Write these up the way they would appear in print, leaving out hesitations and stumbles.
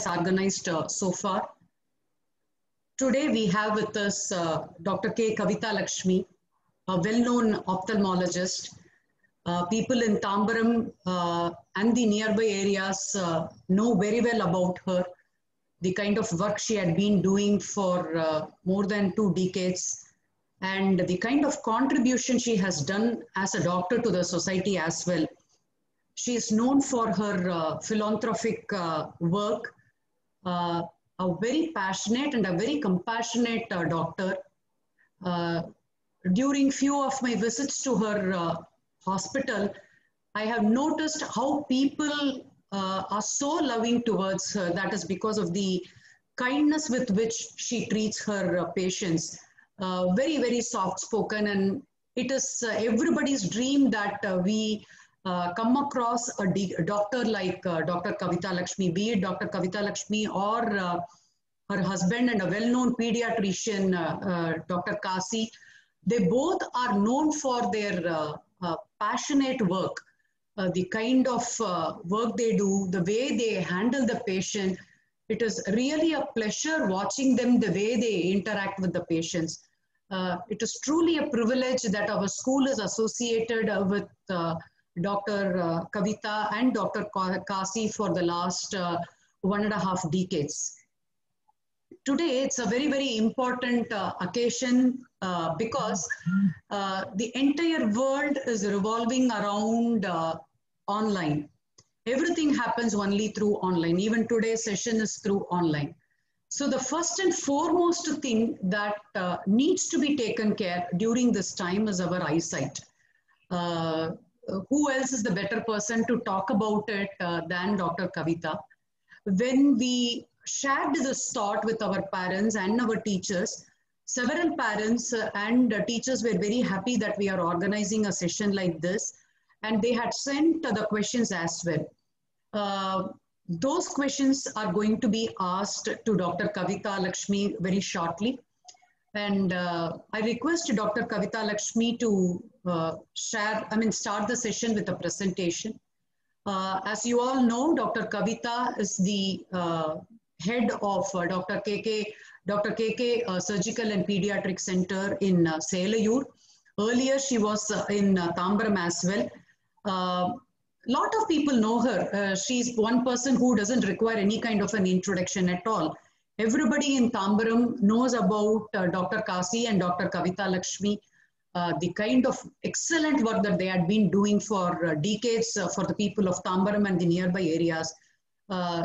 organized so far. Today we have with us Dr. K. Kavita Lakshmi, a well-known ophthalmologist. People in Tambaram and the nearby areas know very well about her, the kind of work she had been doing for more than 2 decades, and the kind of contribution she has done as a doctor to the society as well. She is known for her philanthropic work, a very passionate and a very compassionate doctor. During few of my visits to her hospital, I have noticed how people are so loving towards her. That is because of the kindness with which she treats her patients. Very, very soft spoken, and it is everybody's dream that we come across a doctor like Dr. Kavita Lakshmi, be it Dr. Kavita Lakshmi or her husband and a well-known pediatrician, Dr. Kasi. They both are known for their passionate work, the kind of work they do, the way they handle the patient. It is really a pleasure watching them, the way they interact with the patients. It is truly a privilege that our school is associated with Dr. Kavita and Dr. Kasi for the last 1.5 decades. Today, it's a very, very important occasion because the entire world is revolving around online. Everything happens only through online. Even today's session is through online. So the first and foremost thing that needs to be taken care during this time is our eyesight. Who else is the better person to talk about it than Dr. Kavita? When we shared this thought with our parents and our teachers, several parents and teachers were very happy that we are organizing a session like this, and they had sent the questions as well. Those questions are going to be asked to Dr. Kavita Lakshmi very shortly. And I request Dr. Kavita Lakshmi to start the session with a presentation. As you all know, Dr. Kavita is the head of Dr. KK Surgical and Pediatric Center in Selayur. Earlier, she was in Tambaram as well. Lot of people know her. She's one person who doesn't require any kind of an introduction at all. Everybody in Tambaram knows about Dr. Kasi and Dr. Kavita Lakshmi, the kind of excellent work that they had been doing for decades for the people of Tambaram and the nearby areas.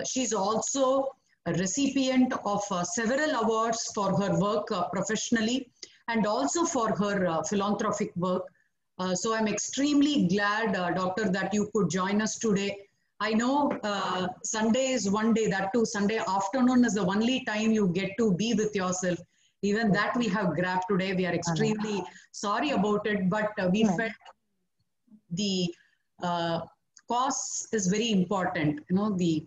She's also a recipient of several awards for her work professionally and also for her philanthropic work. So I'm extremely glad, Doctor, that you could join us today. I know Sunday is one day, that too Sunday afternoon is the only time you get to be with yourself. Even that we have grabbed today. We are extremely sorry about it, but we felt the cause is very important. You know, the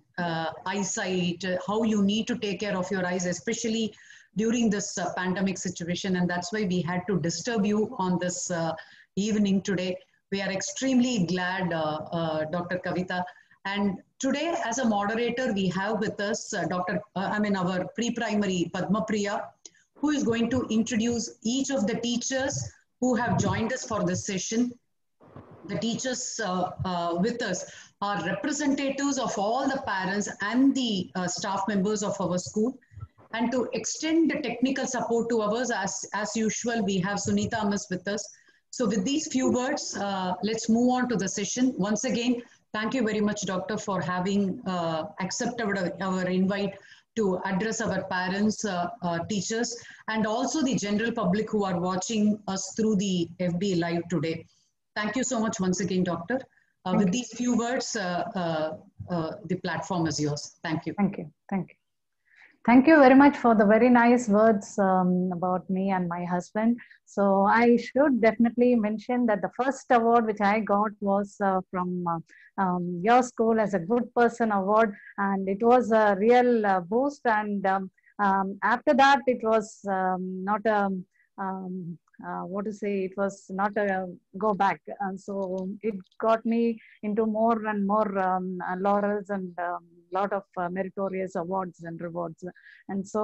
eyesight, how you need to take care of your eyes, especially during this pandemic situation. And that's why we had to disturb you on this evening today. We are extremely glad, Dr. Kavita. And today, as a moderator, we have with us our pre-primary Padma Priya, who is going to introduce each of the teachers who have joined us for this session. The teachers with us are representatives of all the parents and the staff members of our school. And to extend the technical support to ours, as usual, we have Sunita Miss with us. So with these few words, let's move on to the session. Once again, thank you very much, Doctor, for having accepted our invite to address our parents, teachers, and also the general public who are watching us through the FB Live today. Thank you so much once again, Doctor. With these few words, the platform is yours. Thank you. Thank you. Thank you. Thank you very much for the very nice words about me and my husband. So I should definitely mention that the first award which I got was from your school as a good person award, and it was a real boost. And after that, it was not a it was not a go back. And so it got me into more and more laurels and lot of meritorious awards and rewards. And so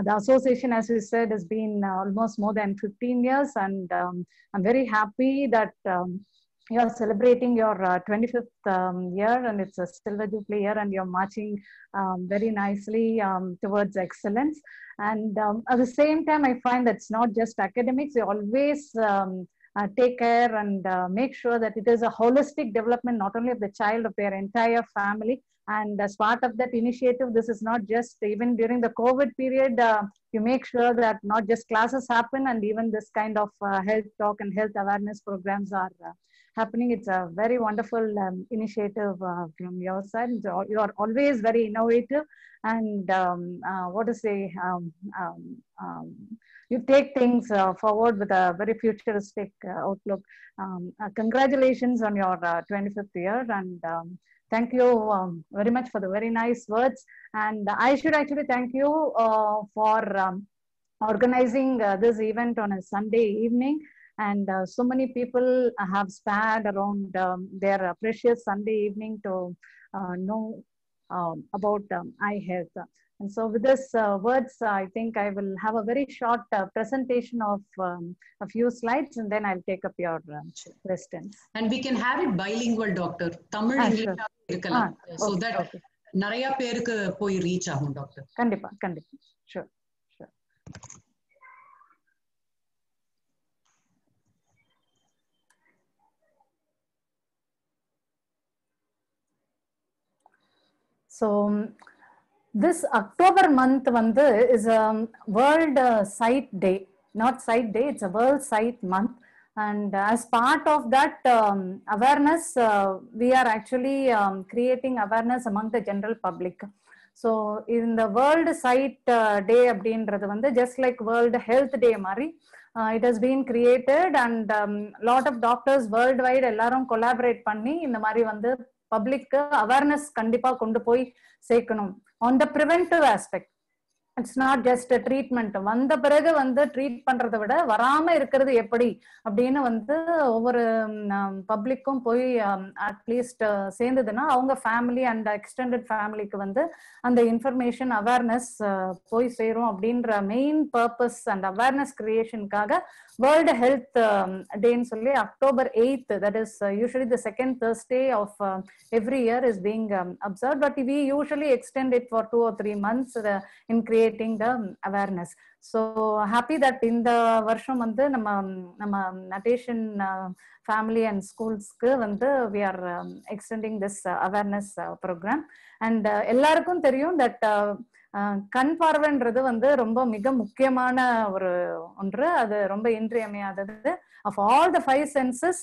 the association, as we said, has been almost more than 15 years. And I'm very happy that you are celebrating your 25th year, and it's a silver jubilee year, and you're marching very nicely towards excellence. And at the same time, I find that it's not just academics. You always take care and make sure that it is a holistic development, not only of the child, of their entire family. And as part of that initiative, this is not just even during the COVID period, you make sure that not just classes happen, and even this kind of health talk and health awareness programs are happening. It's a very wonderful initiative from your side. You are always very innovative, and what to say, you take things forward with a very futuristic outlook. Congratulations on your 25th year, and thank you very much for the very nice words. And I should actually thank you for organizing this event on a Sunday evening. And so many people have spared around their precious Sunday evening to know about eye health. And so with this words, I think I will have a very short presentation of a few slides, and then I'll take up your questions. And we can have it bilingual, doctor. Tamil, English, sure. So that Naraya Perku poi reach ahum, doctor. Kandipa. Sure. So this October month is a World Sight Day, not Sight Day, it's a World Sight Month. And as part of that awareness, we are actually creating awareness among the general public. So in the World Sight Day, just like World Health Day, it has been created, and lot of doctors worldwide ellarum collaborate panni in the public awareness kandipa kondu poi sekanum on the preventive aspect. It's not just a treatment. வந்த பிறகு treat பண்றதை விட வராம இருக்கிறது எப்படி அப்படின்னு ஒவ்வொரு பப்ளிக்கும் போய் அட்லீஸ்ட் சேர்ந்ததுன்னா அவங்க ஃபேமிலி அண்ட் எக்ஸ்டெண்டட் ஃபேமிலிக்கு அந்த இன்ஃபர்மேஷன் அவேர்னஸ் போய் சேரும் அப்படின்ற மெயின் பர்பஸ் அண்ட் அவேர்னஸ் கிரியேஷனுக்காக வேர்ல்டு ஹெல்த் டேன்னு சொல்லி October 8th, that is usually the second Thursday of every year, is being observed, but we usually extend it for 2 or 3 months in creating the awareness. So happy that in the varsham nama Natation family and schools we are extending this awareness program. And ellarukkum theriyum that கண் பார்வைன்றது ரொம்ப மிக முக்கியமான ஒரு ஒன்று, அது ரொம்ப இன்றியமையாதது. Of all the 5 senses,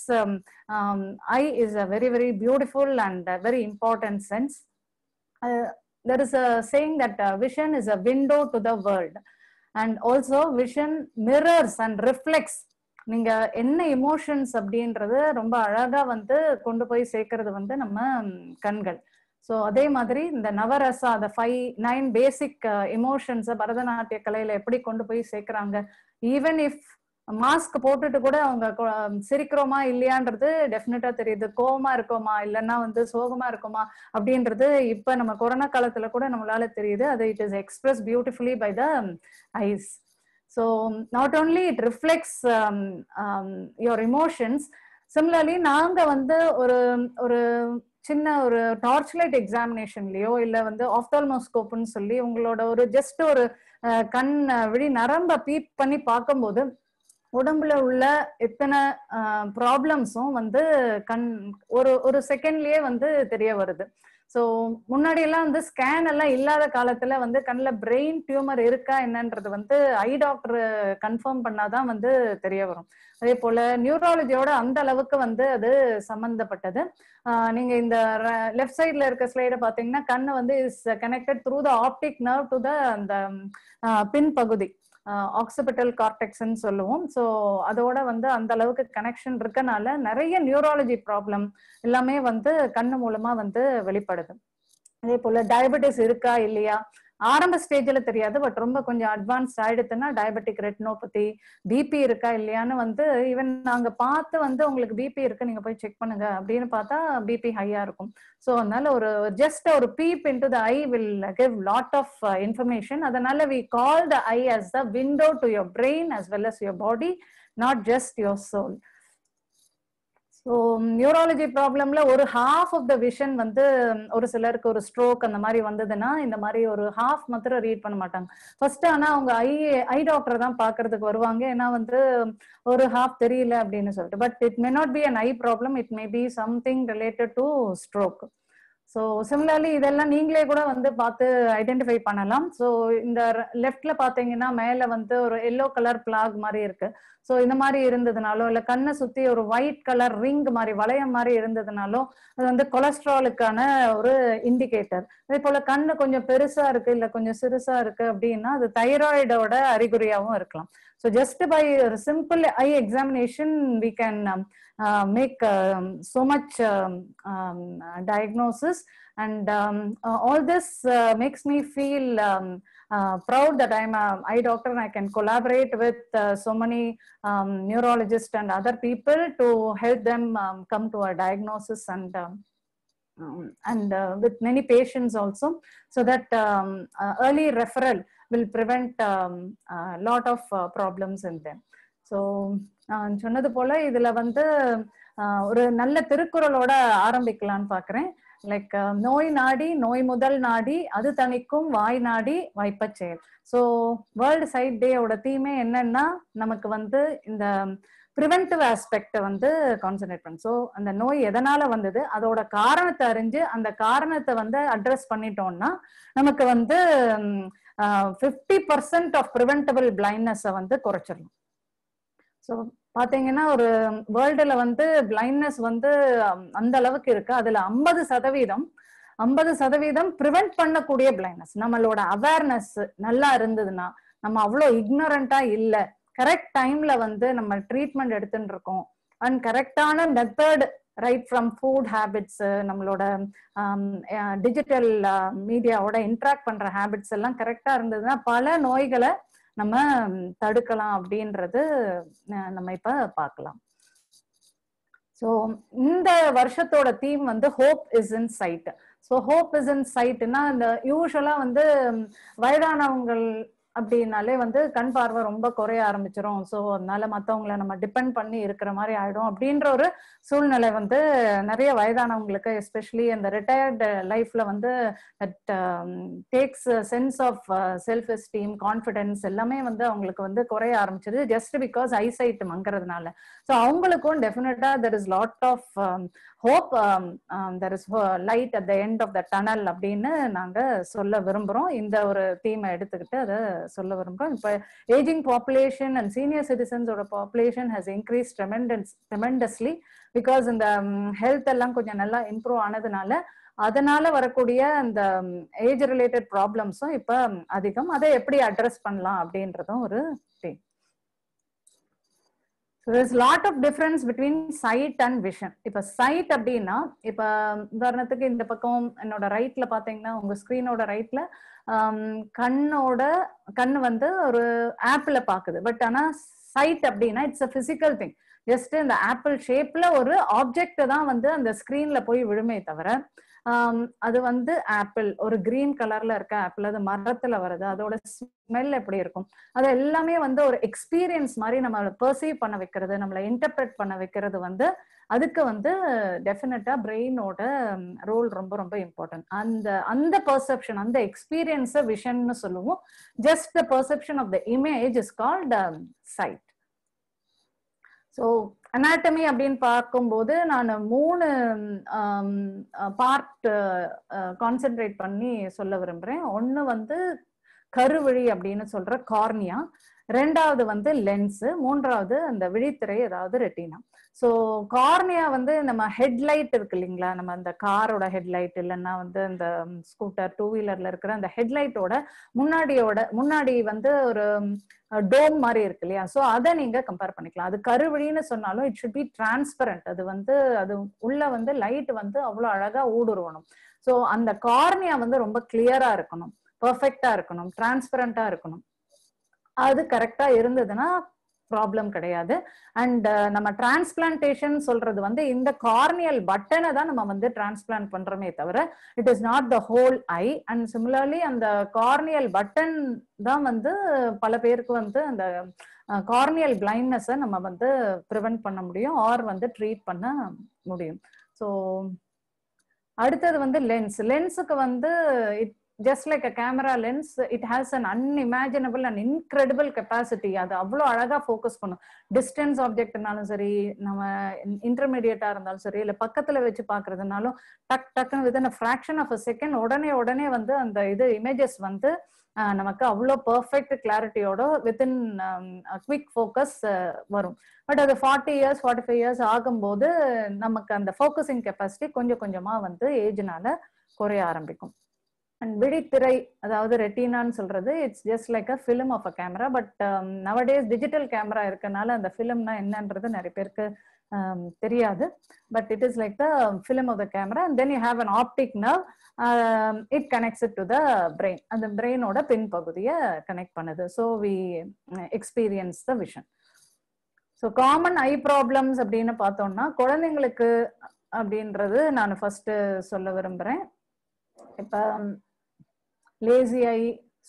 eye is a very, very beautiful and a very important sense. There is a saying that vision is a window to the world, and also vision mirrors and reflects நீங்க என்ன emotions அப்படின்றது ரொம்ப அழகா கொண்டு போய் சேர்க்கறது நம்ம கண்கள். ஸோ அதே மாதிரி இந்த நவரசா, அந்த 9 பேசிக் எமோஷன்ஸை பரதநாட்டிய கலையில எப்படி கொண்டு போய் சேர்க்கிறாங்க. ஈவன் இஃப் மாஸ்க் போட்டுட்டு கூட அவங்க சிரிக்கிறோமா இல்லையான்றது டெஃபினட்டா தெரியுது. கோவமா இருக்கோமா இல்லைன்னா சோகமா இருக்கோமா அப்படின்றது இப்ப நம்ம கொரோனா காலத்துல கூட நம்மளால தெரியுது. அது it is express beautifully by the eyes. So not only it reflects your emotions, similarly நாங்க ஒரு சின்ன ஒரு டார்ச் லைட் எக்ஸாமினேஷன்லயோ இல்ல ஆப்தால்மோஸ்கோப்னு சொல்லி உங்களோட ஒரு ஜஸ்ட் ஒரு கண் விழி நரம்ப பீப் பண்ணி பார்க்கும்போது உடம்புல உள்ள எத்தனை ப்ராப்ளம்ஸும் கண் ஒரு செகண்ட்லயே தெரிய வருது. ஸோ முன்னாடி எல்லாம் ஸ்கேன் எல்லாம் இல்லாத காலத்துல கண்ணில் பிரெயின் டியூமர் இருக்கா என்னன்றது ஐ டாக்டர் கன்ஃபார்ம் பண்ணாதான் தெரிய வரும். அதே போல நியூராலஜியோட அந்த அளவுக்கு அது சம்பந்தப்பட்டது. நீங்க இந்த லெஃப்ட் சைட்ல இருக்க ஸ்லைட பாத்தீங்கன்னா கண்ணு is connected through the optic nerve to the அந்த பின் பகுதி, ஆக்சிபிட்டல் கார்டெக்ஸ்ன்னு சொல்லுவோம். ஸோ அதோட அந்த அளவுக்கு கனெக்ஷன் இருக்கனால நிறைய நியூராலஜி ப்ராப்ளம் எல்லாமே கண்ணு மூலமா வெளிப்படுது. அதே போல டயபெட்டிஸ் இருக்கா இல்லையா, ஆரம்ப ஸ்டேஜ்ல தெரியாது, பட் ரொம்ப கொஞ்சம் அட்வான்ஸ் ஆயிடுதுன்னா டயபெட்டிக் ரெட்டினோபதி, பிபி இருக்கா இல்லையான்னு வந்து ஈவன் நாங்க பார்த்து வந்து உங்களுக்கு பிபி இருக்கு நீங்க போய் செக் பண்ணுங்க அப்படின்னு பார்த்தா பிபி ஹையா இருக்கும். ஸோ அதனால ஒரு ஜஸ்ட் ஒரு peep into the eye will give lot of information. அதனால we call the eye as the window to your brain as well as your body, not just your soul. So neurology ப்ராப்ளம்ல ஒரு half of the vision வந்து ஒரு சிலருக்கு ஒரு stroke அந்த மாதிரி வந்ததுன்னா இந்த மாதிரி ஒரு ஹாஃப் மாத்திரம் ரீட் பண்ண மாட்டாங்க ஃபர்ஸ்ட். ஆனா அவங்க ஐ டாக்டர் தான் பாக்குறதுக்கு வருவாங்க, ஏன்னா வந்து ஒரு ஹாஃப் தெரியல அப்படின்னு சொல்லிட்டு. But it may not be an I problem, it may be something related to stroke. So similarly இதெல்லாம் நீங்களே கூட வந்து பார்த்து ஐடென்டிஃபை பண்ணலாம். ஸோ இந்த லெஃப்ட்ல பாத்தீங்கன்னா மேல வந்து ஒரு எல்லோ கலர் பிளாக் மாதிரி இருக்கு. ஸோ இந்த மாதிரி இருந்ததுனாலோ இல்ல கண்ணை சுத்தி ஒரு ஒயிட் கலர் ரிங் மாதிரி வளையம் மாதிரி இருந்ததுனாலோ அது வந்து கொலஸ்ட்ராலுக்கான ஒரு இண்டிகேட்டர். அதே போல கண்ணு கொஞ்சம் பெருசா இருக்கு இல்ல கொஞ்சம் சிறுசா இருக்கு அப்படின்னா அது தைராய்டோட அறிகுறியாவும் இருக்கலாம். So just by simple eye examination we can make so much diagnosis, and all this makes me feel proud that I'm an eye doctor and I can collaborate with so many neurologists and other people to help them come to a diagnosis and with many patients also, so that early referral will prevent a lot of problems in them. So சொன்னது போல இதுல வந்து ஒரு நல்ல திருக்குறளோட ஆரம்பிக்கலான்னு பாக்குறேன். Like நோய் நாடி நோய் முதல் நாடி அது தணிக்கும் வாய் நாடி வாய்ப்பச் செயல். ஸோ வேர்ல்டு சைட் டேயோட தீமே என்னன்னா நமக்கு வந்து இந்த ப்ரிவென்டிவ் ஆஸ்பெக்டை வந்து கான்சென்ட்ரேட் பண்ணும். ஸோ அந்த நோய் எதனால வந்தது அதோட காரணத்தை அறிஞ்சு அந்த காரணத்தை வந்து அட்ரஸ் பண்ணிட்டோம்னா நமக்கு வந்து 50% ஆஃப் ப்ரிவென்டபிள் பிளைண்ட்னஸை வந்து குறைச்சிடலாம். ஸோ பாத்தீங்கன்னா ஒரு வேர்ல்டுல வந்து பிளைண்ட்னஸ் வந்து அந்த அளவுக்கு இருக்கு. அதுல 50% ப்ரிவென்ட் பண்ணக்கூடிய பிளைண்ட்னஸ். நம்மளோட அவேர்னஸ் நல்லா இருந்ததுன்னா, நம்ம அவ்வளோ இக்னோரண்டா இல்ல, கரெக்ட் டைம்ல வந்து நம்ம ட்ரீட்மெண்ட் எடுத்துட்டு இருக்கோம், அண்ட் கரெக்டான method right from food habits, நம்மளோட டிஜிட்டல் மீடியாவோட இன்ட்ராக்ட் பண்ற ஹேபிட்ஸ் எல்லாம் கரெக்டா இருந்ததுன்னா பல நோய்களை நம்ம தடுக்கலாம் அப்படின்றது நம்ம இப்ப பார்க்கலாம். ஸோ இந்த வருஷத்தோட தீம் வந்து hope is in sight. So hope is in சைட்னா இந்த யூஸ்வலா வந்து வயதானவங்கள் அப்படின்னாலே வந்து கண் பார்வை ரொம்ப குறைய ஆரம்பிச்சிரும். ஸோ அதனால மற்றவங்களை நம்ம டிபெண்ட் பண்ணி இருக்கிற மாதிரி ஆயிடும் அப்படின்ற ஒரு சூழ்நிலை வந்து நிறைய வயதானவங்களுக்கு, எஸ்பெஷலி அந்த ரிட்டையர்டு லைஃப்ல வந்து that takes sense of self esteem, confidence எல்லாமே வந்து அவங்களுக்கு வந்து குறைய ஆரம்பிச்சிருது ஜஸ்ட் பிகாஸ் ஐசைட் மங்கிறதுனால. ஸோ அவங்களுக்கும் definitely there is lot of hope, there is light at the end of the tunnel அப்படின்னு நாங்க சொல்ல விரும்புறோம். இந்த ஒரு தீமை எடுத்துக்கிட்டு அதை சொல்ல விரும்புறோம். இப்ப ஏஜிங் பாப்புலேஷன் அண்ட் சீனியர் சிட்டிசன்ஸோட population has increase tremendously because இந்த ஹெல்த் எல்லாம் கொஞ்சம் நல்லா இம்ப்ரூவ் ஆனதுனால அதனால வரக்கூடிய அந்த ஏஜ் ரிலேட்டட் ப்ராப்ளம்ஸும் இப்ப அதிகம். அதை எப்படி அட்ரஸ் பண்ணலாம் அப்படின்றதும் ஒரு theme. So there's a lot of difference between sight and vision. இப்ப sight அப்படின்னா இப்ப உதாரணத்துக்கு இந்த பக்கம் என்னோட ரைட்ல பாத்தீங்கன்னா உங்க ஸ்கிரீனோட ரைட்ல கண்ணு வந்து ஒரு ஆப்பிள பாக்குது. பட் ஆனா சைட் அப்படின்னா it's a physical thing. Just இந்த ஆப்பிள் ஷேப்ல ஒரு ஆப்ஜெக்ட் தான் வந்து அந்த ஸ்கிரீன்ல போய் விழுமே தவிர அது வந்து ஆப்பிள் ஒரு கிரீன் கலர்ல இருக்க ஆப்பிள், அது மரத்துல வருது, அதோட ஸ்மெல் எப்படி இருக்கும், அது எல்லாமே வந்து ஒரு எக்ஸ்பீரியன்ஸ் மாதிரி நம்மளை பெர்சீவ் பண்ண வைக்கிறது, நம்மளை இன்டர்பிரட் பண்ண வைக்கிறது வந்து அதுக்கு வந்து டெஃபினட்டா பிரெயினோட ரோல் ரொம்ப ரொம்ப இம்பார்ட்டன்ட். அந்த பெர்செப்ஷன், அந்த எக்ஸ்பீரியன்ஸை விஷன்னு சொல்லுவோம். Just the perception of the image is called sight. So anatomy அப்படின்னு பார்க்கும்போது நான் 3 பார்ட் கான்சென்ட்ரேட் பண்ணி சொல்ல விரும்புறேன். ஒன்று வந்து கருவிழி அப்படின்னு சொல்ற கார்னியா, 2வது வந்து லென்ஸ், 3வது அந்த விழித்திரை அதாவது ரெட்டினா. ஸோ கார்னியா வந்து நம்ம ஹெட்லைட் இருக்கு இல்லைங்களா, நம்ம அந்த காரோட ஹெட்லைட் இல்லைன்னா வந்து இந்த ஸ்கூட்டர் 2 வீலர்ல இருக்கிற அந்த ஹெட்லைட்டோட முன்னாடி வந்து ஒரு டோம் மாதிரி இருக்கு இல்லையா. ஸோ அதை நீங்க கம்பேர் பண்ணிக்கலாம். அது கருவிழின்னு சொன்னாலும் இட் ஷுட் பி டிரான்ஸ்பரண்ட். அது வந்து அது உள்ள வந்து லைட் வந்து அவ்வளோ அழகா ஊடுருவணும். ஸோ அந்த கார்னியா வந்து ரொம்ப கிளியரா இருக்கணும். பர்ஃபெக்டா இருக்கணும், டிரான்ஸ்பரண்டா இருக்கணும். அது கரெக்டா இருந்ததுன்னா ப்ராப்ளம் கிடையாது. அண்ட் நம்ம டிரான்ஸ்பிளான்டேஷன் சொல்றது வந்து இந்த கார்னியல் பட்டனை தான் நம்ம வந்து டிரான்ஸ்பிளான்ட் பண்றோமே தவிர it is not the whole I. And similarly அந்த கார்னியல் பட்டன் தான் வந்து பல பேருக்கு வந்து அந்த கார்னியல் பிளைண்ட்னஸை நம்ம வந்து ப்ரிவென்ட் பண்ண முடியும் ஆர் வந்து ட்ரீட் பண்ண முடியும். ஸோ அடுத்தது வந்து லென்ஸுக்கு வந்து just like a camera lens, it has an unimaginable and incredible capacity. அது அவ்வளோ அழகா ஃபோக்கஸ் பண்ணும். டிஸ்டன்ஸ் ஆப்ஜெக்ட்னாலும் சரி, நம்ம இன்டர்மீடியேட்டா இருந்தாலும் சரி, இல்லை பக்கத்துல வச்சு பார்க்கறதுனாலும் டக்குன்னு within fraction of a second உடனே வந்து அந்த இது இமேஜஸ் வந்து நமக்கு அவ்வளோ பர்ஃபெக்ட் கிளாரிட்டியோட வித்தின் குவிக் ஃபோக்கஸ் வரும். பட் அது 40 years 45 years ஆகும்போது நமக்கு அந்த ஃபோக்கஸிங் கெப்பாசிட்டி கொஞ்சம் கொஞ்சமா வந்து ஏஜ்னால குறைய ஆரம்பிக்கும். அண்ட் விழித்திரை, அதாவது ரெட்டினான்னு சொல்றது, it's just like a film of a camera. But nowadays digital camera இருக்கனால அந்த ஃபிலிம்னா என்னன்றது நிறைய பேருக்கு தெரியாது. But it is like the film of the camera. And then you have an optic nerve, it connects it to the brain. அந்த பிரெயினோட பின்பகுதியை கனெக்ட் பண்ணுது. So we experience the vision. So common eye problems அப்படின்னு பார்த்தோம்னா குழந்தைங்களுக்கு அப்படின்றது நான் first சொல்ல விரும்புறேன். இப்போ லேசி ஐ,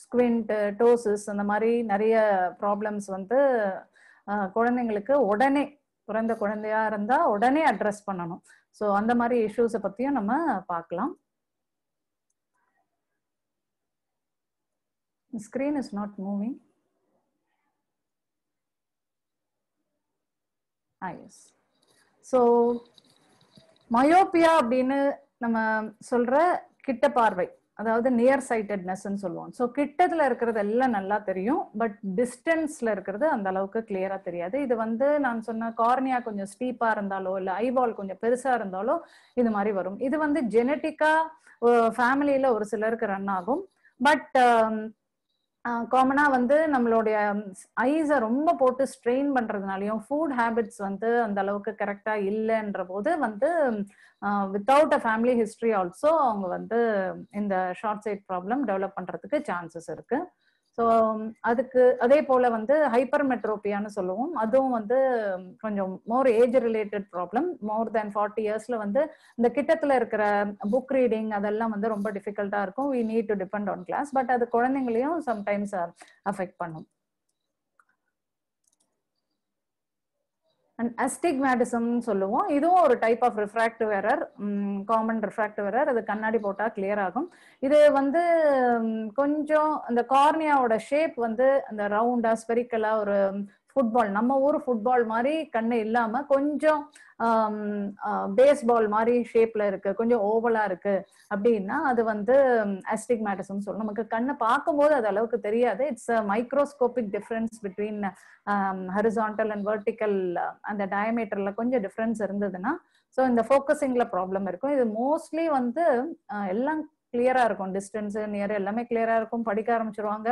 ஸ்குவிண்ட், டோசிஸ், அந்த மாதிரி நிறைய ப்ராப்ளம்ஸ் வந்து குழந்தைங்களுக்கு உடனே, பிறந்த குழந்தையா இருந்தா உடனே அட்ரஸ் பண்ணணும். ஸோ அந்த மாதிரி இஷ்யூஸை பத்தியும் நம்ம பார்க்கலாம். Screen is not moving. Yes. So myopia அப்படின்னு நம்ம சொல்ற கிட்ட பார்வை, அதாவது நியர் சைட்டட்னஸ் சொல்லுவோம். ஸோ கிட்டத்துல இருக்கிறது எல்லாம் நல்லா தெரியும், பட் டிஸ்டன்ஸ்ல இருக்கிறது அந்த அளவுக்கு கிளியரா தெரியாது. இது வந்து நான் சொன்ன கார்னியா கொஞ்சம் ஸ்டீப்பா இருந்தாலோ இல்லை ஐபால் கொஞ்சம் பெருசா இருந்தாலோ இது மாதிரி வரும். இது வந்து ஜெனட்டிக்கா ஃபேமிலியில ஒரு சிலருக்கு ரன் ஆகும். பட் காமனா வந்து நம்மளுடைய ஐஸை ரொம்ப போட்டு ஸ்ட்ரெயின் பண்றதுனாலையும் ஃபுட் ஹேபிட்ஸ் வந்து அந்த அளவுக்கு கரெக்டா இல்லைன்ற போது வந்து without a family history also அவங்க வந்து இந்த ஷார்ட் சைட் ப்ராப்ளம் டெவலப் பண்றதுக்கு சான்சஸ் இருக்கு. ஸோ அதுக்கு அதே போல வந்து ஹைப்பர் மெட்ரோபியான்னு சொல்லுவோம். அதுவும் வந்து கொஞ்சம் மோர் ஏஜ் ரிலேட்டட் ப்ராப்ளம். மோர் தேன் 40 yearsல வந்து இந்த கிட்டத்துல இருக்கிற புக் ரீடிங் அதெல்லாம் வந்து ரொம்ப டிஃபிகல்ட்டா இருக்கும். We need to depend on glass. But அது குழந்தைங்களையும் சம்டைம்ஸ் அஃபெக்ட் பண்ணும். அண்ட் அஸ்டிக்மேட்டிசம் சொல்லுவோம். இதுவும் ஒரு type of refractive error, common refractive error. அது கண்ணாடி போட்டா கிளியர் ஆகும். இது வந்து கொஞ்சம் அந்த கார்னியாவோட ஷேப் வந்து அந்த ரவுண்டா ஸ்பெரிக்கலா ஒரு ஃபுட்பால், நம்ம ஊர் ஃபுட்பால் மாதிரி கண்ணு இல்லாம கொஞ்சம் பேஸ்பால் மாதிரி ஷேப்ல இருக்கு, கொஞ்சம் ஓவலா இருக்கு அப்படின்னா அது வந்து அஸ்டிக்மேட்டிசம் சொல்லும். நமக்கு கண்ணை பார்க்கும்போது அது அளவுக்கு தெரியாது. It's a microscopic difference between horizontal and vertical. அந்த டயமீட்டர்ல கொஞ்சம் டிஃபரன்ஸ் இருந்ததுன்னா ஸோ இந்த ஃபோக்கஸிங்ல ப்ராப்ளம் இருக்கும். இது மோஸ்ட்லி வந்து எல்லாம் கிளியரா இருக்கும், டிஸ்டன்ஸ் நியர் எல்லாமே கிளியரா இருக்கும், படிக்க ஆரம்பிச்சிருவாங்க.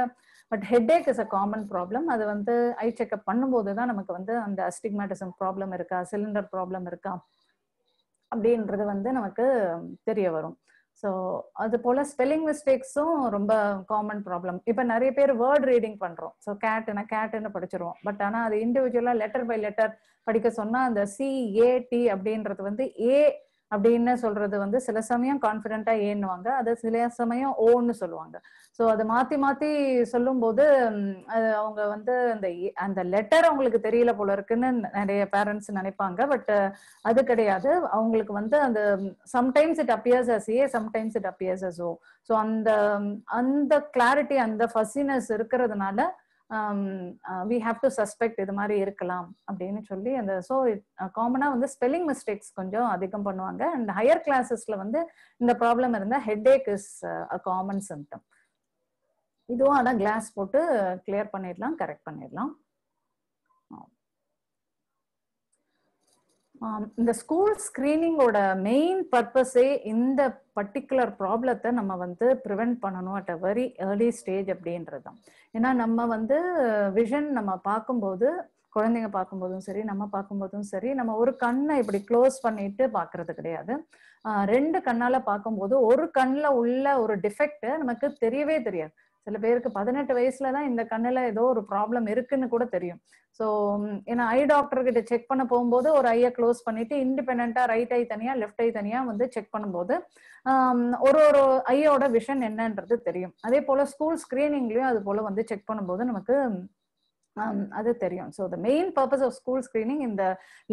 But headache is a common problem. அது வந்து ஐ செக்அப் பண்ணும்போது தான் நமக்கு வந்து அந்த அஸ்டிக்மேட்டிசம் ப்ராப்ளம் இருக்கா, சிலிண்டர் ப்ராப்ளம் இருக்கா அப்படின்றது வந்து நமக்கு தெரிய வரும். ஸோ அது போல ஸ்பெல்லிங் மிஸ்டேக்ஸும் ரொம்ப காமன் ப்ராப்ளம். இப்போ நிறைய பேர் வேர்ட் ரீடிங் பண்றோம். ஸோ கேட்டுன்னு படிச்சிருவோம். பட் ஆனால் அது இண்டிவிஜுவலா லெட்டர் பை லெட்டர் படிக்க சொன்னா அந்த CAT அப்படின்றது வந்து ஏ அப்படின்னு சொல்றது வந்து சில சமயம் கான்ஃபிடென்ட்டா ஏன்னுவாங்க, அது சில சமயம் ஓன்னு சொல்லுவாங்க. ஸோ அதை மாத்தி சொல்லும் போது அவங்க வந்து அந்த லெட்டர் அவங்களுக்கு தெரியல போல இருக்குன்னு நிறைய பேரண்ட்ஸ் நினைப்பாங்க. பட் அது கிடையாது. அவங்களுக்கு வந்து அந்த sometimes it appears as A, sometimes it appears as O. So அந்த கிளாரிட்டி, அந்த ஃபஸினஸ் இருக்கிறதுனால we have to suspect இது மாதிரி இருக்கலாம் அப்படின்னு சொல்லி அந்த ஸோ காமனா வந்து ஸ்பெல்லிங் மிஸ்டேக்ஸ் கொஞ்சம் அதிகம் பண்ணுவாங்க. அண்ட் ஹையர் கிளாஸஸ்ல வந்து இந்த ப்ராப்ளம் இருந்தால் headache is a common symptom. இதுவும் ஆனால் கிளாஸ் போட்டு கிளியர் பண்ணிடலாம், கரெக்ட் பண்ணிடலாம். இந்த ஸ்கூல் ஸ்கிரீனிங்கோட மெயின் பர்பஸே இந்த பர்டிகுலர் ப்ராப்ளத்தை நம்ம வந்து ப்ரிவென்ட் பண்ணணும் at a very early stage அப்படின்றது தான். ஏன்னா நம்ம வந்து விஷன் நம்ம பார்க்கும்போது குழந்தைங்க பார்க்கும்போதும் சரி, நம்ம பார்க்கும்போதும் சரி, நம்ம ஒரு கண்ணை இப்படி க்ளோஸ் பண்ணிட்டு பார்க்கிறது கிடையாது. 2 கண்ணால பார்க்கும்போது ஒரு கண்ணுல உள்ள ஒரு டிஃபெக்ட் நமக்கு தெரியவே தெரியாது. சில பேருக்கு 18 வயசுல தான் இந்த கண்ணுல ஏதோ ஒரு ப்ராப்ளம் இருக்குன்னு கூட தெரியும். ஸோ ஏன்னா ஐ டாக்டர் கிட்ட செக் பண்ண போகும்போது ஒரு ஐயை க்ளோஸ் பண்ணிட்டு இண்டிபெண்டா ரைட் ஐ தனியா லெஃப்ட் ஐ தனியா வந்து செக் பண்ணும்போது ஒரு ஒரு ஐயோட விஷன் என்னன்றது தெரியும். அதே போல ஸ்கூல் ஸ்கிரீனிங்லயும் அது போல வந்து செக் பண்ணும்போது நமக்கு அது தெரியும். So the main purpose of school screening இந்த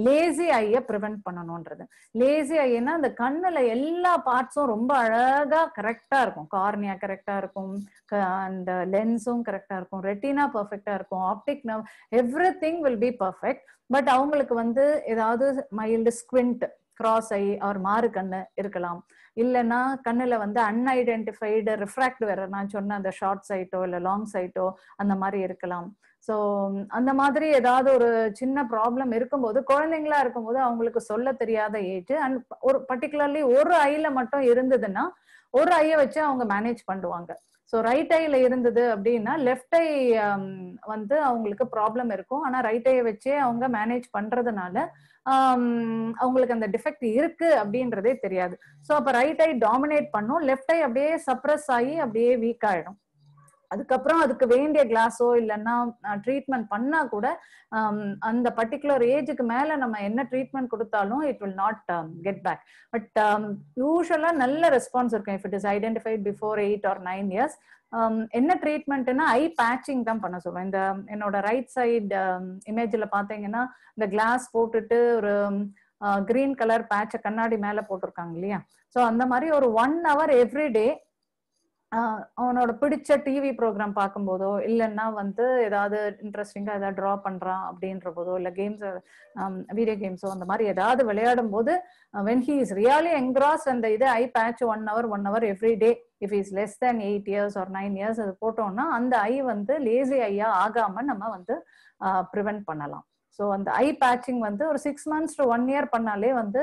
லேசி ஐயை ப்ரிவென்ட் பண்ணணும்ன்றது. லேசி ஐன்னா அந்த கண்ணுல எல்லா பார்ட்ஸும் ரொம்ப அழகா கரெக்டா இருக்கும். கார்னியா கரெக்டா இருக்கும், அந்த லென்ஸும் கரெக்டா இருக்கும், ரெட்டினா பர்ஃபெக்டா இருக்கும், optic nerve every thing will be perfect. But அவங்களுக்கு வந்து ஏதாவது mild squint, cross I R மாறு கண்ணு இருக்கலாம். இல்லைன்னா கண்ணுல வந்து அன்ஐடென்டிஃபைடு ரிஃப்ராக்ட் வேற நான் சொன்ன அந்த ஷார்ட் சைட்டோ இல்லை லாங் சைட்டோ அந்த மாதிரி இருக்கலாம். ஸோ அந்த மாதிரி ஏதாவது ஒரு சின்ன ப்ராப்ளம் இருக்கும்போது குழந்தைங்களா இருக்கும்போது அவங்களுக்கு சொல்ல தெரியாத ஏஜ் அண்ட் ஒரு பர்டிகுலர்லி ஒரு ஐல மட்டும் இருந்ததுன்னா ஒரு ஐயை வச்சு அவங்க மேனேஜ் பண்ணுவாங்க. ஸோ ரைட் ஐல இருந்தது அப்படின்னா லெஃப்ட் ஐ வந்து அவங்களுக்கு ப்ராப்ளம் இருக்கும். ஆனா ரைட் ஐயை வச்சே அவங்க மேனேஜ் பண்றதுனால அவங்களுக்கு அந்த டிஃபெக்ட் இருக்கு அப்படின்றதே தெரியாது. ஸோ அப்ப ரைட் ஐ டாமினேட் பண்ணும், லெஃப்ட் ஐ அப்படியே சப்ரஸ் ஆகி அப்படியே வீக் ஆயிடும். அதுக்கப்புறம் அதுக்கு வேண்டிய கிளாஸோ இல்லைன்னா ட்ரீட்மெண்ட் பண்ணா கூட அந்த பர்டிகுலர் ஏஜுக்கு மேல நம்ம என்ன ட்ரீட்மெண்ட் கொடுத்தாலும் it will not get back. But யூஸ்வலா நல்ல ரெஸ்பான்ஸ் இருக்கும் if it is identified before 8 or 9 years. என்ன ட்ரீட்மெண்ட்னா ஐ பேட்சிங் தான் பண்ண சொல்லுவேன். இந்த என்னோட ரைட் சைடு இமேஜ்ல பாத்தீங்கன்னா இந்த கிளாஸ் போட்டுட்டு ஒரு கிரீன் கலர் பேட்ச கண்ணாடி மேல போட்டிருக்காங்க இல்லையா. ஸோ அந்த மாதிரி ஒரு 1 hour எவ்ரி டே அவனோட பிடிச்ச டிவி ப்ரோக்ராம் பார்க்கும்போதோ இல்லைன்னா வந்து ஏதாவது இன்ட்ரெஸ்டிங்கா ஏதாவது ட்ரா பண்றான் அப்படின்ற போதோ இல்லை கேம்ஸ் வீடியோ கேம்ஸோ அந்த மாதிரி ஏதாவது விளையாடும் போது when he is really engrossed அந்த இது eye patch 1 hour every day if is less than 8 years or 9 years அது போட்டோம்னா அந்த ஐ வந்து லேசி ஐயா ஆகாம நம்ம வந்து ப்ரிவென்ட் பண்ணலாம். ஸோ அந்த ஐ பேட்சிங் வந்து ஒரு 6 months to 1 year பண்ணாலே வந்து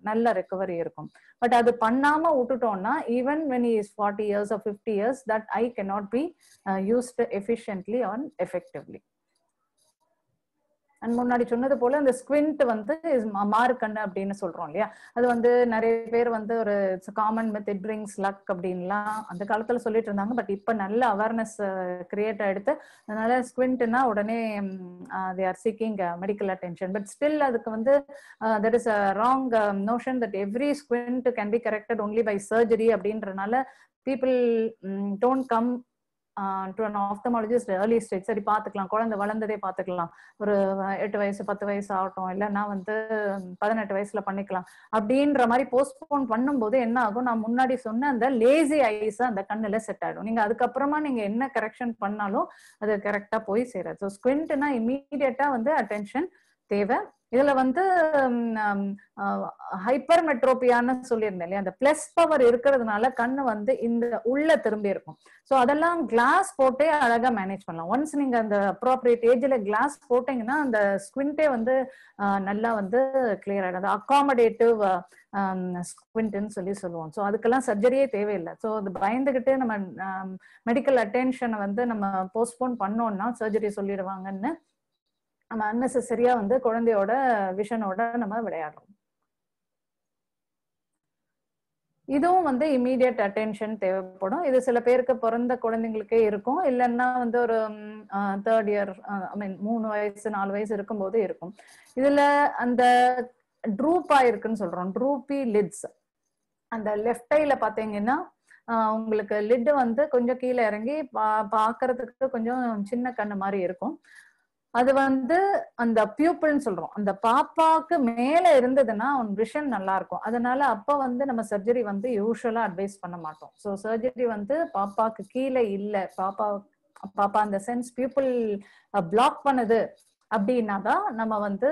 நல்ல ரெக்கவரி இருக்கும். பட் அது பண்ணாம விட்டுட்டோம்னா even when he is 40 years or 50 years that eye cannot be used efficiently or effectively. And முன்னாடி சொன்னது போல இந்த ஸ்குவிண்ட் வந்து மாறு கண்ணு அப்படின்னு சொல்றோம் இல்லையா. அது வந்து நிறைய பேர் வந்து ஒரு காமன் மெத் இட் பிரிங்ஸ் லக் அப்படின்லாம் அந்த காலத்துல சொல்லிட்டு இருந்தாங்க. பட் இப்ப நல்ல அவேர்னஸ் கிரியேட் ஆயிடுத்து. அதனால ஸ்குவிண்ட்னா உடனே they are seeking medical attention. But still அதுக்கு வந்து there is a wrong notion that every squint can be corrected only by surgery அப்படின்றனால people don't come to an ophthalmologist early stage. சரி பாத்துக்கலாம், குழந்தை வளர்ந்ததே பாத்துக்கலாம், ஒரு 8 வயசு 10 வயசு ஆகட்டும், இல்லைன்னா வந்து 18 வயசுல பண்ணிக்கலாம் அப்படின்ற மாதிரி போஸ்ட்போன் பண்ணும்போது என்ன ஆகும், நான் முன்னாடி சொன்ன அந்த லேசி ஐஸ் அந்த கண்ணுல செட் ஆயிடும். நீங்க அதுக்கப்புறமா நீங்க என்ன கரெக்ஷன் பண்ணாலும் அது கரெக்டா போய் சேராது. ஸோ ஸ்குவிண்ட்னா இமீடியட்டா வந்து அட்டென்ஷன் தேவை. இதுல வந்து ஹைப்பர் மெட்ரோபியான்னு சொல்லியிருந்தேன் இல்லையா, அந்த பிளஸ் பவர் இருக்கிறதுனால கண்ணு வந்து இந்த உள்ள திரும்பி இருக்கும். ஸோ அதெல்லாம் கிளாஸ் போட்டே அழகா மேனேஜ் பண்ணலாம். ஒன்ஸ் நீங்க அந்த அப்ரோப்ரியேட் ஏஜ்ல கிளாஸ் போட்டீங்கன்னா அந்த ஸ்குவிண்டே வந்து நல்லா வந்து கிளியர் ஆகிடும். அகாமடேட்டிவ் ஸ்குவிண்ட்னு சொல்லுவோம். ஸோ அதுக்கெல்லாம் சர்ஜரியே தேவையில்லை. ஸோ அது பயந்துகிட்டு நம்ம மெடிக்கல் அட்டென்ஷனை வந்து நம்ம போஸ்ட்போன் பண்ணோம்னா சர்ஜரி சொல்லிடுவாங்கன்னு நம்ம அன்னெசரியா வந்து குழந்தையோட விஷனோட நம்ம விளையாடுறோம். இதுவும் வந்து இமீடியட் அட்டென்ஷன் தேவைப்படும். இது சில பேருக்கு பிறந்த குழந்தைங்களுக்கே இருக்கும், இல்லைன்னா வந்து ஒரு 3rd year ஐ மீன் 3 வயசு 4 வயசு இருக்கும்போது இருக்கும். இதுல அந்த ட்ரூப்பா இருக்குன்னு சொல்றோம், ட்ரூப்பி லிட்ஸ். அந்த லெஃப்ட் ஐல பாத்தீங்கன்னா உங்களுக்கு லிட் வந்து கொஞ்சம் கீழே இறங்கி பாக்குறதுக்கு கொஞ்சம் சின்ன கண்ணு மாதிரி இருக்கும். அது வந்து அந்த பியூப்பிள்னு சொல்றோம். அந்த பாப்பாக்கு மேல இருந்ததுன்னா அவன் விஷன் நல்லா இருக்கும். அதனால அப்ப வந்து நம்ம சர்ஜரி வந்து யூஸ்வலா அட்வைஸ் பண்ண மாட்டோம். ஸோ சர்ஜரி வந்து பாப்பாக்கு கீழே இல்ல, பாப்பா அந்த சென்ஸ் பியூப்பிள் பிளாக் பண்ணுது அப்படின்னாதான் நம்ம வந்து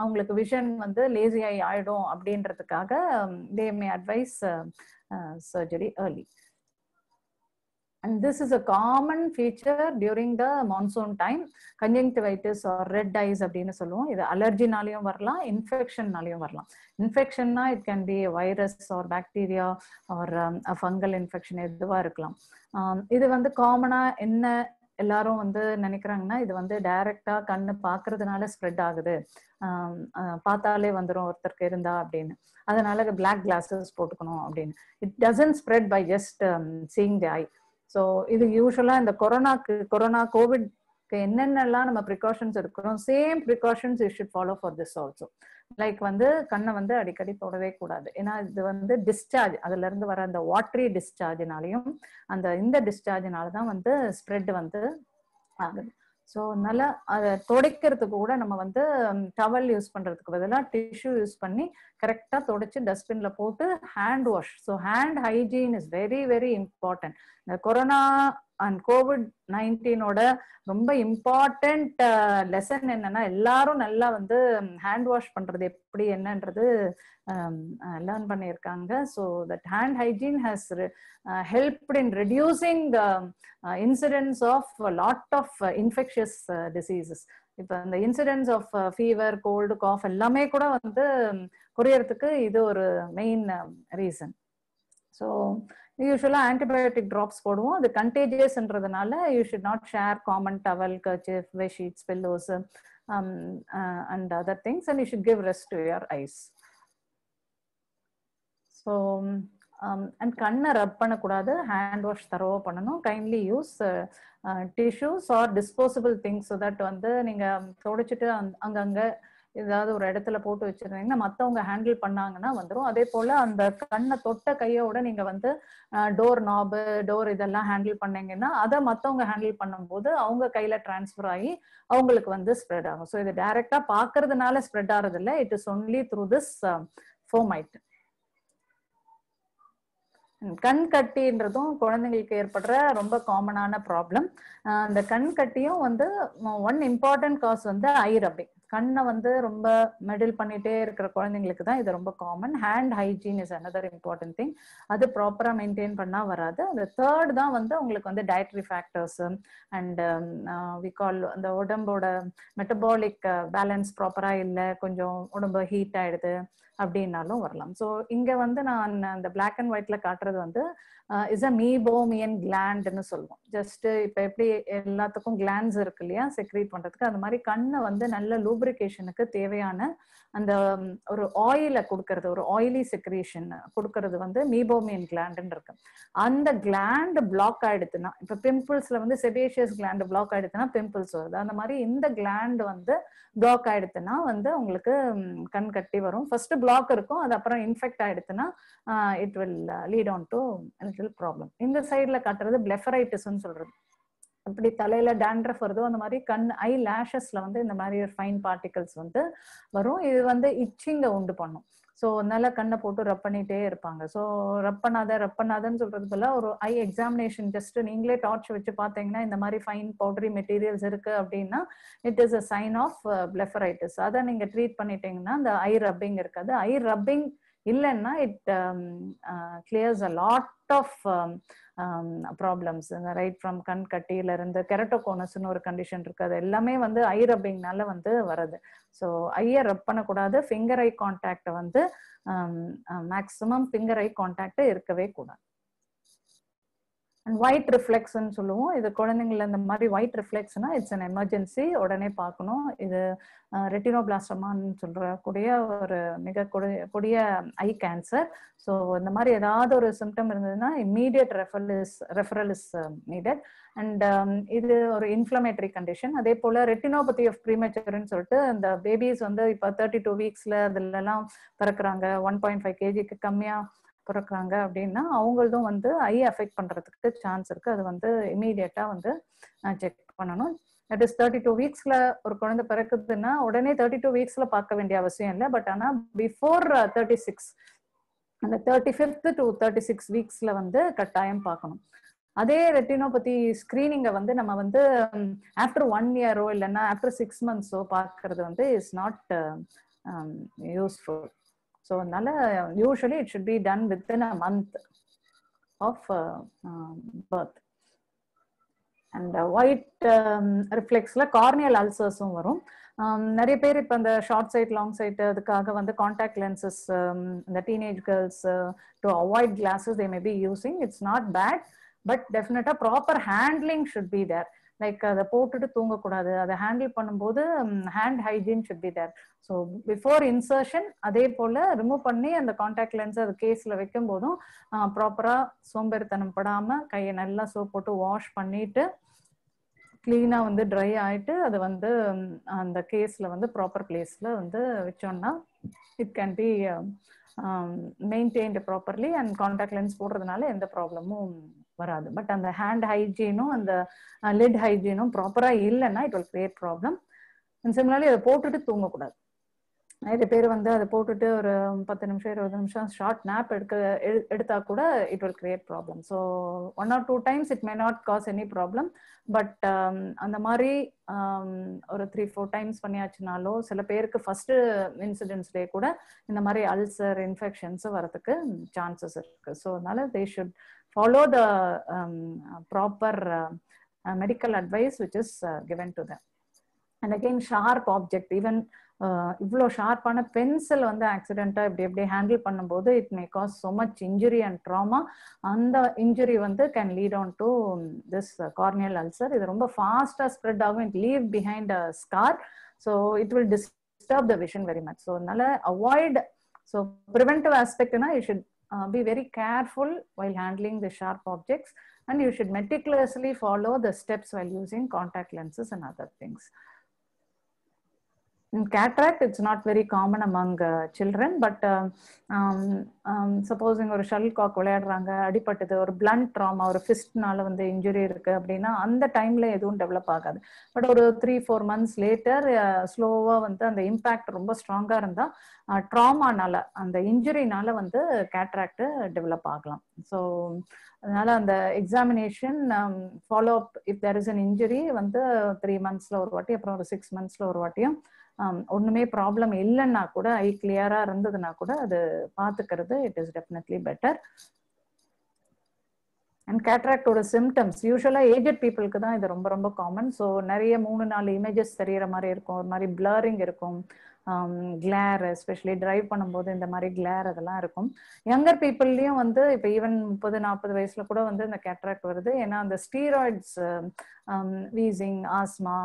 அவங்களுக்கு விஷன் வந்து லேசி ஆயிடும் அப்படின்றதுக்காக they may advise surgery early. And this is a common feature during the monsoon time. Conjunctivitis or red eyes அப்படின்னு சொல்லுவோம். இது அலர்ஜினாலையும் வரலாம், இன்ஃபெக்ஷன்னாலையும் வரலாம். இன்ஃபெக்ஷன்னா it can be virus or bacteria or fungal infection எதுவா இருக்கலாம். இது வந்து காமனா என்ன எல்லாரும் வந்து நினைக்கிறாங்கன்னா இது வந்து டைரக்டா கண்ணு பாக்குறதுனால ஸ்ப்ரெட் ஆகுது, பார்த்தாலே வந்துடும் ஒருத்தருக்கு இருந்தா அப்படின்னு, அதனால பிளாக் கிளாஸஸ் போட்டுக்கணும் அப்படின்னு. It doesn't spread by just seeing the eye. So இது யூஸ்வலா இந்த கொரோனா கோவிட்க்கு என்னென்னலாம் நம்ம ப்ரிகாஷன்ஸ் எடுக்கிறோம், same precautions you should follow for this also. Like வந்து கண்ணை வந்து அடிக்கடி போடவே கூடாது, ஏன்னா இது வந்து டிஸ்சார்ஜ், அதுல இருந்து வர அந்த வாட்டரி டிஸ்சார்ஜினாலையும் இந்த டிஸ்சார்ஜினால தான் வந்து ஸ்ப்ரெட் வந்து ஆகுது. ஸோ அதனால அதை துடைக்கிறதுக்கு கூட நம்ம வந்து டவல் யூஸ் பண்றதுக்கு பதிலாக டிஷ்யூ யூஸ் பண்ணி கரெக்டா துடைச்சு டஸ்ட்பின்ல போட்டு hand wash. So hand hygiene is very very important. இந்த கொரோனா அண்ட் COVID-19ஓட ரொம்ப இம்பார்ட்டன்ட் லெசன் என்னன்னா, எல்லாரும் நல்லா வந்து ஹேண்ட் வாஷ் பண்றது எப்படி என்னன்றது லேர்ன் பண்ணியிருக்காங்க. So that hand hygiene has helped in reducing the incidence of a lot of infectious diseases. இப்போ இந்த incidents of fever, cold, cough எல்லாமே கூட வந்து குறையறதுக்கு இது ஒரு மெயின் ரீசன். ஸோ யூஸ்வலா ஆன்டிபயோட்டிக் ட்ராப்ஸ் போடுவோம், அது கண்டேஜியஸ்ன்றதுனால you should not share common towel, kerchief, bedsheets, pillows and other things, and you should give rest to your eyes. So and கண்ணை ரப் பண்ணக்கூடாது, ஹேண்ட் வாஷ் தரோவா பண்ணணும். Kindly use tissues or disposable things, so that வந்து நீங்க துடைச்சிட்டு அங்கங்க ஏதாவது ஒரு இடத்துல போட்டு வச்சிருந்தீங்கன்னா மற்றவங்க ஹேண்டில் பண்ணாங்கன்னா வந்துடும். அதே போல அந்த கண்ணை தொட்ட கையோட நீங்க வந்து டோர் நாபு, டோர் இதெல்லாம் ஹேண்டில் பண்ணீங்கன்னா அதை மற்றவங்க ஹேண்டில் பண்ணும்போது அவங்க கையில டிரான்ஸ்ஃபர் ஆகி அவங்களுக்கு வந்து ஸ்ப்ரெட் ஆகும். ஸோ இது டைரக்டா பாக்குறதுனால ஸ்ப்ரெட் ஆறது இல்லை, it is only through this fomite. கண் கட்டின்றதும் குழந்தைங்களுக்கு ஏற்படுற ரொம்ப காமனான ப்ராப்ளம். அந்த கண் கட்டியும் வந்து ஒன் இம்பார்ட்டன்ட் காஸ் வந்து ஐ ரப்பிங். கண்ணை வந்து ரொம்ப மெடில் பண்ணிட்டே இருக்கிற குழந்தைங்களுக்கு தான் இது ரொம்ப common. Hand hygiene is another important thing. அது ப்ராப்பரா மெயின்டைன் பண்ணா வராது. அந்த தேர்ட் தான் வந்து உங்களுக்கு வந்து dietary factors and we call அந்த உடம்போட மெட்டபாலிக் பேலன்ஸ் ப்ராப்பரா இல்லை, கொஞ்சம் உடம்பு ஹீட் ஆயிடுது அப்படின்னாலும் வரலாம். ஸோ இங்க வந்து நான் அந்த பிளாக் அண்ட் ஒயிட்ல காட்டுறது வந்து இஸ் அ மீபோமியன் கிளாண்ட்னு சொல்லுவோம். ஜஸ்ட் இப்ப எப்படி எல்லாத்துக்கும் கிளாண்ட்ஸ் இருக்கு இல்லையா செக்ரீட் பண்றதுக்கு, அந்த மாதிரி கண்ணை வந்து நல்ல லூப்ரிகேஷனுக்கு தேவையான அந்த ஒரு ஆயிலை கொடுக்கறது, ஒரு ஆயிலி செக்ரீஷன் கொடுக்கறது வந்து மீபோமியன் கிளாண்டுன்னு இருக்கு. அந்த கிளாண்ட் பிளாக் ஆயிடுச்சுன்னா, இப்ப பிம்பிள்ஸ்ல வந்து செபேஷியஸ் கிளாண்ட் பிளாக் ஆயிடுச்சுன்னா பிம்பிள்ஸ் வருது. அந்த மாதிரி இந்த கிளாண்ட் வந்து பிளாக் ஆயிடுச்சுன்னா வந்து உங்களுக்கு கண் கட்டி வரும். ஃபர்ஸ்ட் பிளாக் இருக்கும், அது அப்புறம் இன்ஃபெக்ட் ஆயிடுச்சுன்னா it will lead on to little problem. இந்த சைட்ல காட்டுறது பிளெஃபரைட்டிஸ்ன்னு சொல்றது. அப்படி தலையில டேண்ட்ரஃப் வருதோ அந்த மாதிரி கண் ஐ லேஷஸ்ல வந்து இந்த மாதிரி ஒரு ஃபைன் பார்ட்டிகல்ஸ் வந்து வரும். இது வந்து இச்சிங்க உண்டு பண்ணும். ஸோ அதனால கண்ணை போட்டு ரப் பண்ணிட்டே இருப்பாங்க. ஸோ ரப் பண்ணாதன்னு சொல்றது போல ஒரு ஐ எக்ஸாமினேஷன் ஜஸ்ட் நீங்களே டார்ச் வச்சு பார்த்தீங்கன்னா இந்த மாதிரி ஃபைன் பவுடரி மெட்டீரியல்ஸ் இருக்கு அப்படின்னா it is a sign of blepharitis. அதை நீங்க ட்ரீட் பண்ணிட்டீங்கன்னா அந்த ஐ ரப்பிங் இருக்காது. ஐ ரப்பிங் இல்லைன்னா it clears a lot of problems, right from கண் கட்டியில இருந்து கெரட்டோகோனஸ்னு ஒரு கண்டிஷன் இருக்கு, அது எல்லாமே வந்து ஐ ரப்பிங்னால வந்து வருது. ஸோ ஐயை ரப் பண்ணக்கூடாது. ஃபிங்கர் ஐ கான்டாக்ட் வந்து மேக்சிமம் ஃபிங்கர் ஐ கான்டாக்ட் இருக்கவே கூடாது. அண்ட் ஒயிட் ரிஃப்ளெக்ஸ்ன்னு சொல்லுவோம். இது குழந்தைங்கள இந்த மாதிரி ஒயிட் ரிஃப்ளெக்ஸ்னா இட்ஸ் அன் எமர்ஜென்சி, உடனே பார்க்கணும். இது ரெட்டினோபிளாஸ்டமான்னு சொல்றக்கூடிய ஒரு மிக கொடிய ஐ கேன்சர். ஸோ இந்த மாதிரி ஏதாவது ஒரு சிம்டம் இருந்ததுன்னா immediate referral is needed. And இது ஒரு இன்ஃப்ளமேட்டரி கண்டிஷன். அதே போல ரெட்டினோபதி ஆஃப் ப்ரீமெச்சூர்னு சொல்லிட்டு இந்த பேபிஸ் வந்து இப்போ 32 வீக்ஸ்ல அதுலலாம் பிறக்கிறாங்க, 1.5 kgக்கு கம்மியா பிறக்கிறாங்க அப்படின்னா அவங்களதும் வந்து ஐ அஃபெக்ட் பண்றதுக்கு சான்ஸ் இருக்கு. அது வந்து இமீடியட்டா வந்து செக் பண்ணணும். தட் இஸ் 32 வீக்ஸ்ல ஒரு குழந்தை பிறக்குதுன்னா உடனே 32 வீக்ஸ்ல பார்க்க வேண்டிய அவசியம் இல்லை. பட் ஆனா பிஃபோர் 36 அந்த 35th to 36 வீக்ஸ்ல வந்து கட்டாயம் பார்க்கணும். அதே ரெட்டினோபதி ஸ்கிரீனிங்கை வந்து நம்ம வந்து ஆஃப்டர் 1 year இல்லைன்னா ஆஃப்டர் 6 months பார்க்கறது வந்து இஸ் நாட் யூஸ்ஃபுல். ஸோ அதனால usually it should be done within a month of birth. And white ரிஃப்ளெக்ஸ்ல கார்னியல் அல்சர்ஸும் வரும். நிறைய பேர் இப்போ இந்த ஷார்ட் சைட் லாங் சைட் அதுக்காக வந்து கான்டாக்ட் லென்சஸ் இந்த teenage girls to avoid glasses they may be using. It's not bad, but டெஃபினட்டா proper handling should be there. Like அதை போட்டுட்டு தூங்கக்கூடாது. அதை ஹேண்டில் பண்ணும்போது hand hygiene should be there. So before insertion அதே போல ரிமூவ் பண்ணி அந்த கான்டாக்ட் லென்ஸ் அது கேஸ்ல வைக்கும் போதும் ப்ராப்பரா சோம்பேறித்தனம் படாம கையை நல்லா சோப் போட்டு வாஷ் பண்ணிட்டு கிளீனா வந்து ட்ரை ஆயிட்டு அது வந்து அந்த கேஸ்ல வந்து ப்ராப்பர் பிளேஸ்ல வந்து வச்சோம்னா it can B maintained properly and contact lens போடுறதுனால எந்த ப்ராப்ளமும் வராது. பட் அந்த ஹேண்ட் ஹைஜீனும் அந்த லிட் ஹைஜீனும் ப்ராப்பரா இல்லைன்னா it will create problem. And similarly அதை போட்டுட்டு தூங்கக்கூடாது. நிறைய பேர் வந்து அதை போட்டுட்டு ஒரு 10 நிமிஷம் 20 நிமிஷம் ஷார்ட் நேப் எடுத்தா கூட it will create problem. So 1 or 2 times it may naught cos any problem. But அந்த மாதிரி ஒரு 3-4 times பண்ணியாச்சுனாலோ சில பேருக்கு ஃபர்ஸ்ட் இன்சிடென்ட்ஸ்லேயே கூட இந்த மாதிரி அல்சர் இன்ஃபெக்ஷன்ஸ் வரதுக்கு சான்சஸ் இருக்கு. ஸோ அதனால they should follow the proper medical advice which is given to them. And again sharp object, even இவ்வளோ ஷார்ப்பான பென்சில் வந்து ஆக்சிடென்ட்டா இப்படி ஹேண்டில் பண்ணும்போது it may cos so much injury and trauma. அந்த injury வந்து can lead on to this corneal ulcer. இது ரொம்ப ஃபாஸ்டா spread ஆகும். It leave behind a scar. So it will disturb the vision very much. So அதனால avoid. So preventive ஆஸ்பெக்ட்னா you should be very careful while handling the sharp objects, and you should meticulously follow the steps while using contact lenses and other things. In cataract, it's not very common among children, but supposing ஒரு shuttlecock விளையாடுறாங்க, அடிபட்டது, ஒரு blend drama, ஒரு ஃபிஸ்ட்னால வந்து injury இருக்கு அப்படின்னா அந்த டைம்ல எதுவும் டெவலப் ஆகாது. பட் ஒரு 3-4 months லேட்டர் ஸ்லோவா வந்து அந்த இம்பேக்ட் ரொம்ப ஸ்ட்ராங்கா இருந்தா ட்ராமானால அந்த இன்ஜுரினால வந்து கேட்ராக்ட் டெவலப் ஆகலாம். ஸோ அதனால அந்த examination follow up if there is an injury வந்து 3 monthsல ஒரு வாட்டி, அப்புறம் ஒரு 6 monthsல ஒரு வாட்டியும் ஒண்ணுமே ப்ராப்ளம் இல்லைன்னா கூட, ஐ கிளியரா இருந்ததுன்னா கூட அது பார்த்துக்கிறது it is definitely better. And கேட்ராக்டோட சிம்டம்ஸ் யூஸ்வலா ஏஜட் பீப்புளுக்கு தான் இது ரொம்ப ரொம்ப காமன். ஸோ நிறைய 3-4 இமேஜஸ் தெரியற மாதிரி இருக்கும், ஒரு மாதிரி பிளரிங் இருக்கும், கிளேர், எஸ்பெஷலி டிரைவ் பண்ணும்போது இந்த மாதிரி கிளேர் அதெல்லாம் இருக்கும். யங்கர் பீப்புள்லயும் வந்து இப்போ ஈவன் 30-40 வயசுல கூட வந்து இந்த கேட்ராக்ட் வருது. ஏன்னா அந்த ஸ்டீராய்ட்ஸ், வீசிங், ஆஸ்மா,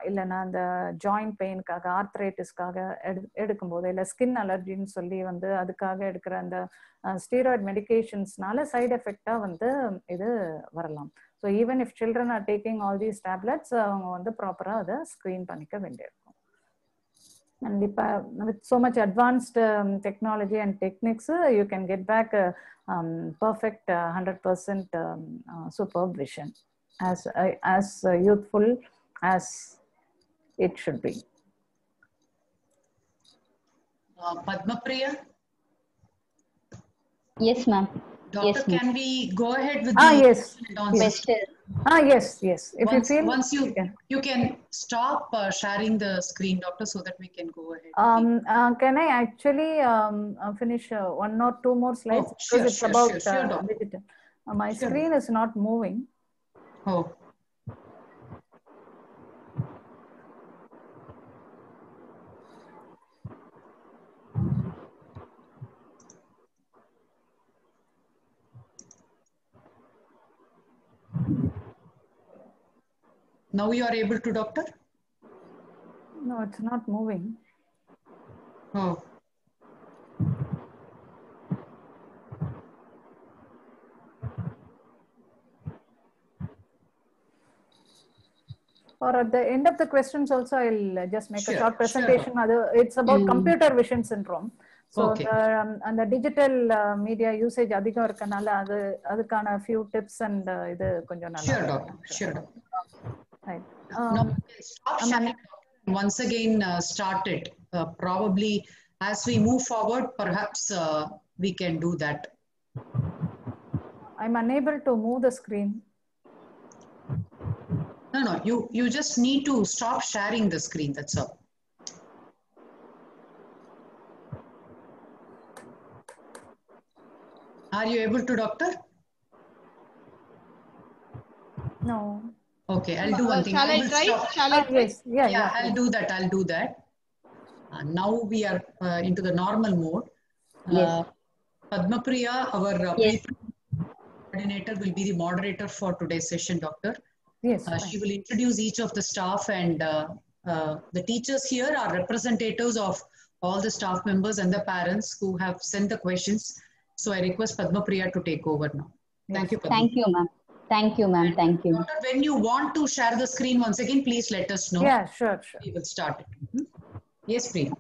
இல்லைன்னா அந்த ஜாயிண்ட் பெயினுக்காக, ஆர்த்ரைட்டிஸ்க்காக எடுக்கும்போது, இல்லை ஸ்கின் அலர்ஜின்னு சொல்லி வந்து அதுக்காக எடுக்கிற அந்த ஸ்டீராய்டு மெடிகேஷன்ஸ்னால சைட் எஃபெக்டா வந்து இது வரலாம். So even if children are taking all these tablets அவங்க வந்து ப்ராப்பரா அதை ஸ்க்ரீன் பண்ணிக்க வேண்டியிருக்கும். அண்ட் இப்போ with so much advanced technology and techniques you can get back perfect 100% super vision as youthful as it should be. Padma Priya? Yes, ma'am. Doctor, yes, can we go ahead with yes. Best. Yes. If once, you feel once you can stop sharing the screen, doctor, so that we can go ahead. Can I actually finish 1 or 2 more slides? Oh, sure, because it's about sure, digital. My screen is not moving. Oh. Now you are able to, doctor? No, it's not moving. Oh. Or at the end of the questions also, I'll just make a short presentation. It's about computer vision syndrome. So okay. the digital media usage அதிகம் இருக்கனால அதுக்கான few tips and இது கொஞ்சம் நல்லா. Sure. Right. Now stop sharing. Once again start it. Probably as we move forward, perhaps we can do that. I'm unable to move the screen. No. You just need to stop sharing the screen. That's all. Are you able to, doctor? No. Okay, I'll do one thing. Shall I try? Shall I try? Yes. Yeah. I'll do that. Now we are into the normal mode. Padma Priya, our coordinator, will be the moderator for today's session, doctor. Yes. She will introduce each of the staff, and the teachers here are representatives of all the staff members and the parents who have sent the questions. So I request Padma Priya to take over now. Yes. Thank you, Padma. Thank you, ma'am. Thank you, ma'am. Thank you. Doctor, when you want to share the screen once again, please let us know. Yeah, sure. We will start it. Yes, Priya.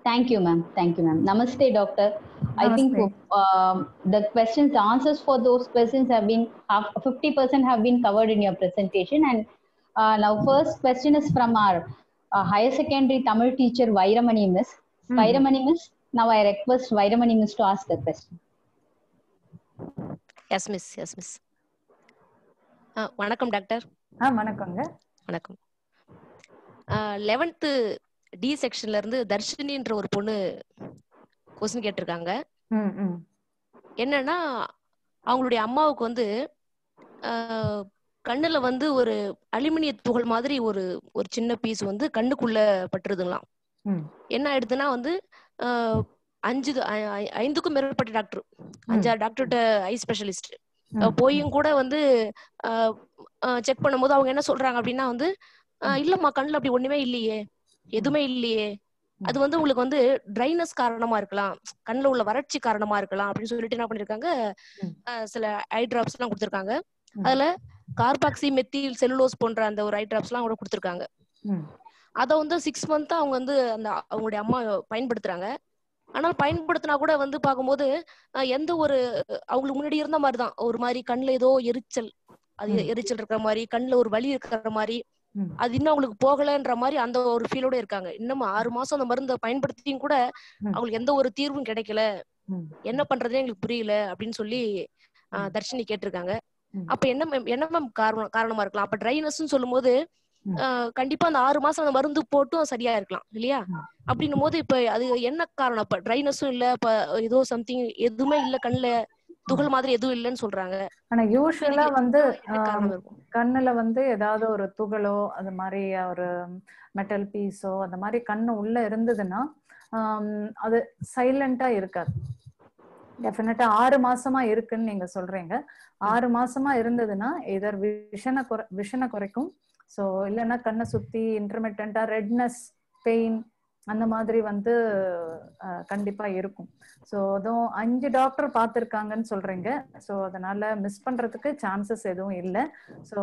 Thank you, ma'am. Thank you, ma'am. Namaste, doctor. I think the questions, the answers for those questions have been 50% have been covered in your presentation. And now, first question is from our higher secondary Tamil teacher Vairamani Miss. Vairamani Miss. Now I request Vairamani Miss to ask the question. Yes, miss. Yes, miss. வணக்கம் doctor. வணக்கங்க. வணக்கம். 11th D செக்ஷன்ல இருந்து தர்ஷினின்ற ஒரு பொண்ணு question கேட்டிருக்காங்க. என்னன்னா அவங்களுடைய அம்மாவுக்கு வந்து கண்ணுல வந்து ஒரு அலுமினிய துகள் மாதிரி ஒரு சின்ன பீஸ் வந்து கண்ணுக்குள்ள பட்டுருதுங்களாம். என்ன ஆயிடுதுன்னா வந்து 5க்கும் மேற்பட்ட டாக்டர், 5-6 டாக்டர்கிட்ட ஐ ஸ்பெஷலிஸ்ட் போயும் கூட வந்து செக் பண்ணும்போது அவங்க என்ன சொல்றாங்க அப்படின்னா வந்து இல்லம்மா கண்ணுல அப்படி ஒண்ணுமே இல்லையே, எதுவுமே இல்லையே, அது வந்து உங்களுக்கு வந்து ட்ரைனஸ் காரணமா இருக்கலாம், கண்ணுல உள்ள வறட்சி காரணமா இருக்கலாம் அப்படின்னு சொல்லிட்டு என்ன பண்ணிருக்காங்க, சில ஐ டிராப்ஸ் எல்லாம் கொடுத்திருக்காங்க. அதுல கார்பாக்சி மெத்தில் செல்லுலோஸ் போன்ற அந்த ஒரு ஐ டிராப்ஸ் எல்லாம் கூட கொடுத்திருக்காங்க. அத வந்து 6 months அவங்க வந்து அந்த அவங்களுடைய அம்மா பயன்படுத்துறாங்க. ஆனால் பயன்படுத்தினா கூட வந்து பார்க்கும்போது எந்த ஒரு அவங்களுக்கு முன்னாடி இருந்த மாதிரிதான் ஒரு மாதிரி கண்ணுல ஏதோ எரிச்சல், அது எரிச்சல் இருக்கிற மாதிரி, கண்ணுல ஒரு வலி இருக்கிற மாதிரி, அது இன்னும் அவங்களுக்கு போகலன்ற மாதிரி அந்த ஒரு ஃபீலோட இருக்காங்க. இன்னும் 6 மாசம் அந்த மருந்தை பயன்படுத்தியும் கூட அவங்களுக்கு எந்த ஒரு தீர்வும் கிடைக்கல, என்ன பண்றதுன்னு எங்களுக்கு புரியல அப்படின்னு சொல்லி தர்ஷினி கேட்டிருக்காங்க. அப்ப என்ன மேம் காரணமா இருக்கலாம்? அப்ப ட்ரைனஸ் சொல்லும் போது கண்டிப்பா அந்த 6 மாசம் அந்த மருந்து போட்டும் சரியா இருக்கலாம் இல்லையா? அப்படின்னும் போது இப்ப அது என்ன காரணம்? இப்ப ட்ரைனஸும் இல்ல, இப்ப ஏதோ சம்திங் எதுவுமே இல்ல, கண்ணுல துகள் மாதிரி எதுவும் இல்லைன்னு சொல்றாங்க. ஆனா யூசுவலா வந்து கண்ணுல வந்து ஏதாவது ஒரு துகளோ அது மாதிரி ஒரு மெட்டல் பீஸோ அந்த மாதிரி கண்ணு உள்ள இருந்ததுன்னா அது சைலண்டா இருக்காது. டெஃபினட்டா 6 மாசமா இருக்குன்னு நீங்க சொல்றீங்க. 6 மாசமா இருந்ததுன்னா எதர் விஷனை குறைக்கும், ஸோ இல்லைன்னா கண்ணை சுத்தி இன்டர்மிட்டண்டா ரெட்னஸ், பெயின் அந்த மாதிரி வந்து கண்டிப்பா இருக்கும். ஸோ அதுவும் 5 டாக்டர் பார்த்துருக்காங்கன்னு சொல்றீங்க. ஸோ அதனால மிஸ் பண்றதுக்கு சான்சஸ் எதுவும் இல்லை. ஸோ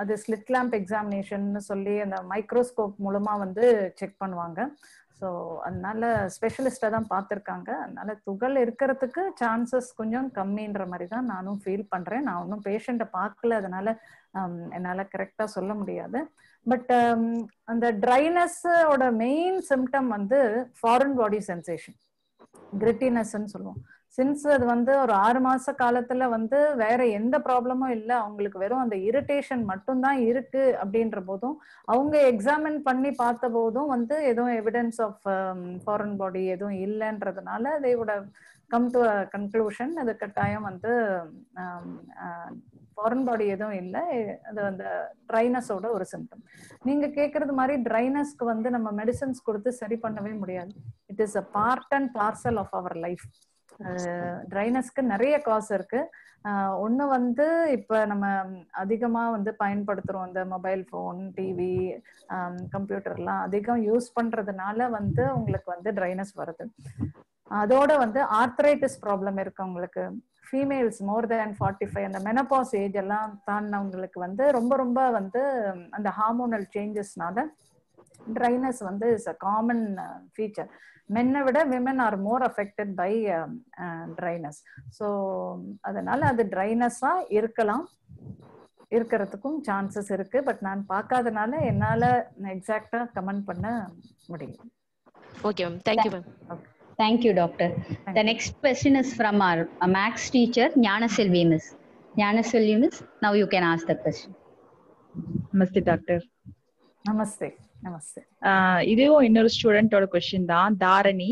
அது ஸ்லிட் லேம்ப் எக்ஸாமினேஷன் சொல்லி அந்த மைக்ரோஸ்கோப் மூலமா வந்து செக் பண்ணுவாங்க. ஸோ அதனால ஸ்பெஷலிஸ்டா தான் பார்த்துருக்காங்க. அதனால துகள் இருக்கிறதுக்கு சான்சஸ் கொஞ்சம் கம்மின்ற மாதிரி தான் நானும் ஃபீல் பண்றேன். நான் ஒன்றும் பேஷண்ட்டை பார்க்கல, அதனால என்னால கரெக்டா சொல்ல முடியாது. பட் அந்த ட்ரைனஸோட மெயின் சிம்டம் வந்து ஃபாரின் பாடி சென்சேஷன், கிரிட்டினஸ்ன்னு சொல்லுவோம். சின்ஸ் அது வந்து ஒரு 6 மாச காலத்துல வந்து வேற எந்த ப்ராப்ளமும் இல்லை, அவங்களுக்கு வெறும் அந்த இரிட்டேஷன் மட்டும்தான் இருக்கு அப்படின்ற போதும், அவங்க எக்ஸாமின் பண்ணி பார்த்த போதும் வந்து எதுவும் எவிடன்ஸ் ஆஃப் ஃபாரின் பாடி எதுவும் இல்லைன்றதுனால they would have come to a conclusion அது கட்டாயம் வந்து ஃபாரின் பாடி எதுவும் இல்லை, அது அந்த ட்ரைனஸோட ஒரு சிம்டம். நீங்க கேட்கறது மாதிரி ட்ரைனஸ்க்கு வந்து நம்ம மெடிசன்ஸ் கொடுத்து சரி பண்ணவே முடியாது. It is a part and parcel of our life. ட்ரைனஸ்க்கு நிறைய காஸ் இருக்கு. ஒண்ணு வந்து இப்ப நம்ம அதிகமா வந்து பயன்படுத்துறோம், இந்த மொபைல் போன், டிவி, கம்ப்யூட்டர்லாம் அதிகம் யூஸ் பண்றதுனால வந்து உங்களுக்கு வந்து ட்ரைனஸ் வருது. அதோட வந்து ஆர்த்ரைட்டிஸ் ப்ராப்ளம் இருக்கவங்களுக்கு, ஃபீமேல்ஸ் மோர் தேன் 45 அந்த மெனபாஸ் ஏஜ் எல்லாம் தாண்டினவங்களுக்கு வந்து ரொம்ப வந்து அந்த ஹார்மோனல் சேஞ்சஸ்னால ட்ரைனஸ் வந்து இஸ் அ காமன் ஃபீச்சர். மென்னை விட women are more affected by dryness. So அதனால அது ட்ரைனஸா இருக்கலாம், இருக்கிறதுக்கும் சான்சஸ் இருக்கு. பட் நான் பார்க்காதனால என்னால எக்ஸாக்டா கமெண்ட் பண்ண முடியும். Okay ma'am, thank you ma'am. Okay. Thank you, doctor. The next question is from our max teacher Gnanaselvi Miss. Gnanaselvi Miss, now you can ask the question. Namaste doctor. நமஸ்தே. நமஸ்தே. இதுவும் இன்னொரு ஸ்டூடெண்டோட question தான், தாரணி.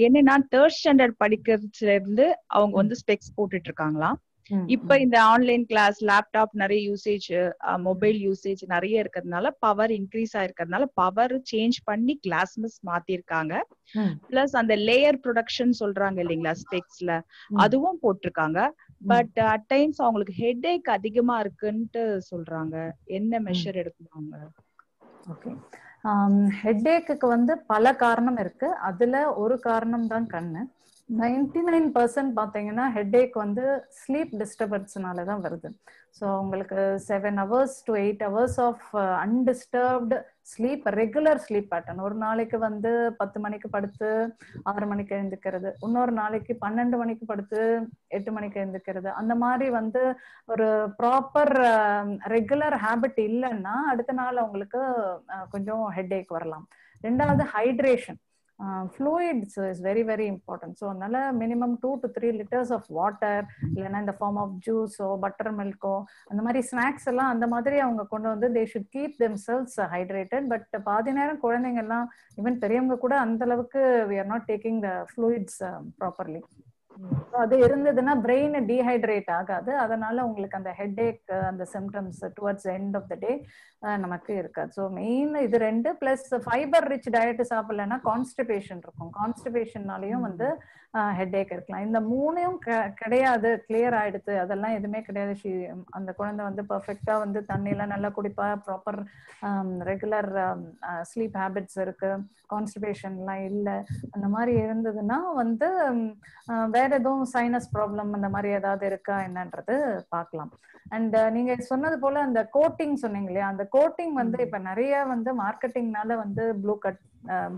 என்னன்னா 3rd standard படிக்கிறதுல இருந்து அவங்க வந்து specs போட்டுட்டு இருக்காங்களாம். இப்ப இந்த ஆன்லைன் கிளாஸ், லேப்டாப் நிறைய யூசேஜ், மொபைல் யூசேஜ் நிறைய இருக்கிறதுனால பவர் இன்க்ரீஸ் ஆயிருக்கிறதுனால பவர் சேஞ்ச் பண்ணி கிளாஸ்மஸ் மாத்திருக்காங்க. பிளஸ் அந்த லேயர் ப்ரொடக்ஷன் சொல்றாங்க இல்லைங்களா ஸ்பெக்ஸ்ல, அதுவும் போட்டிருக்காங்க. பட் அட் டைம்ஸ் அவங்களுக்கு ஹெட்ஏக் அதிகமா இருக்குன்ட்டு சொல்றாங்க. என்ன மெஷர் எடுக்கணும்? ஓகே, ஹெட்ஏக்கு வந்து பல காரணம் இருக்கு. அதுல ஒரு காரணம் தான் கண்ணு. 99% பாத்தீங்கன்னா ஹெட்ஏக் வந்து ஸ்லீப் டிஸ்டர்பன்ஸ்னால தான் வருது. ஸோ உங்களுக்கு 7 hours to 8 hours of undisturbed sleep, regular sleep pattern. ஒரு நாளைக்கு வந்து 10 மணிக்கு படுத்து 6 மணிக்கு எழுந்துக்கிறது, இன்னொரு நாளைக்கு 12 மணிக்கு படுத்து 8 மணிக்கு எழுந்துக்கிறது, அந்த மாதிரி வந்து ஒரு ப்ராப்பர் ரெகுலர் ஹேபிட் இல்லைன்னா அடுத்த நாள் அவங்களுக்கு கொஞ்சம் ஹெட்ஏக் வரலாம். ரெண்டாவது hydration, fluids is very very important. So அதனால minimum 2 to 3 liters of water, இல்லைன்னா இந்த ஃபார்ம் ஆஃப் ஜூஸோ பட்டர் மில்கோ அந்த மாதிரி ஸ்நாக்ஸ் எல்லாம் அந்த மாதிரி அவங்க கொண்டு வந்து they should keep themselves hydrated. But பாதி நேரம் குழந்தைங்க எல்லாம் ஈவன் பெரியவங்க கூட அந்த அளவுக்கு we are not taking the fluids properly. அது இருந்ததுன்னா பிரெயின் டீஹைட்ரேட் ஆகாது, அதனால உங்களுக்கு அந்த ஹெட்ஏக் அந்த symptoms towards end of the day நமக்கு இருக்காது. ஸோ மெயின் இது ரெண்டு, பிளஸ் ஃபைபர் ரிச் டயட் சாப்பிடலன்னா கான்ஸ்டிபேஷன் இருக்கும், கான்ஸ்டிபேஷன்னாலையும் வந்து ஹெட்ஏக் இருக்கலாம். இந்த மூணையும் கிடையாது, கிளியர் ஆயிடுது, அதெல்லாம் எதுவுமே கிடையாது. அந்த குழந்தை வந்து பர்ஃபெக்டா வந்து தண்ணியெல்லாம் நல்லா குடிப்பா, ப்ராப்பர் ரெகுலர் ஸ்லீப் ஹேபிட்ஸ் இருக்கு, கான்ஸ்டிபேஷன்லாம் இல்லை, அந்த மாதிரி இருந்ததுன்னா வந்து வேற எதுவும் சைனஸ் ப்ராப்ளம் அந்த மாதிரி ஏதாவது இருக்கா என்னன்றது பார்க்கலாம். அண்ட் நீங்க சொன்னது போல அந்த கோட்டிங் சொன்னீங்க இல்லையா, அந்த கோட்டிங் வந்து இப்ப நிறைய வந்து மார்க்கெட்டிங்னால வந்து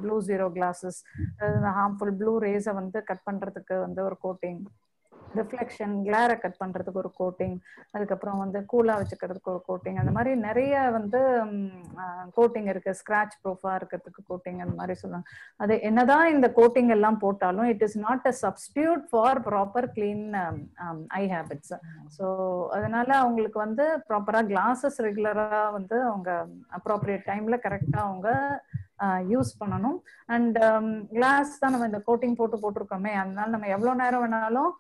blue zero glasses, harmful blue ரேஸை வந்து கட் பண்றதுக்கு வந்து ஒரு கோட்டிங், ரிஃப்ளெக்ஷன் கிளாரை கட் பண்றதுக்கு ஒரு கோட்டிங், அதுக்கப்புறம் வந்து கூலா வச்சுக்கிறதுக்கு ஒரு கோட்டிங், அந்த மாதிரி நிறைய வந்து கோட்டிங் இருக்கு. ஸ்கிராச் ப்ரூஃபா இருக்கிறதுக்கு கோட்டிங், அந்த மாதிரி சொல்லுவாங்க. அது என்னதான் இந்த கோட்டிங் எல்லாம் போட்டாலும் it is not a substitute for proper clean I habits. So அதனால அவங்களுக்கு வந்து ப்ராப்பரா கிளாஸஸ் ரெகுலரா வந்து அவங்க அப்ராப்ரியேட் டைம்ல கரெக்டா அவங்க யூஸ் பண்ணணும். அண்ட் கிளாஸ் தான் நம்ம இந்த கோட்டிங் போட்டிருக்கோமே, அதனால நம்ம எவ்வளவு நேரம் வேணாலும்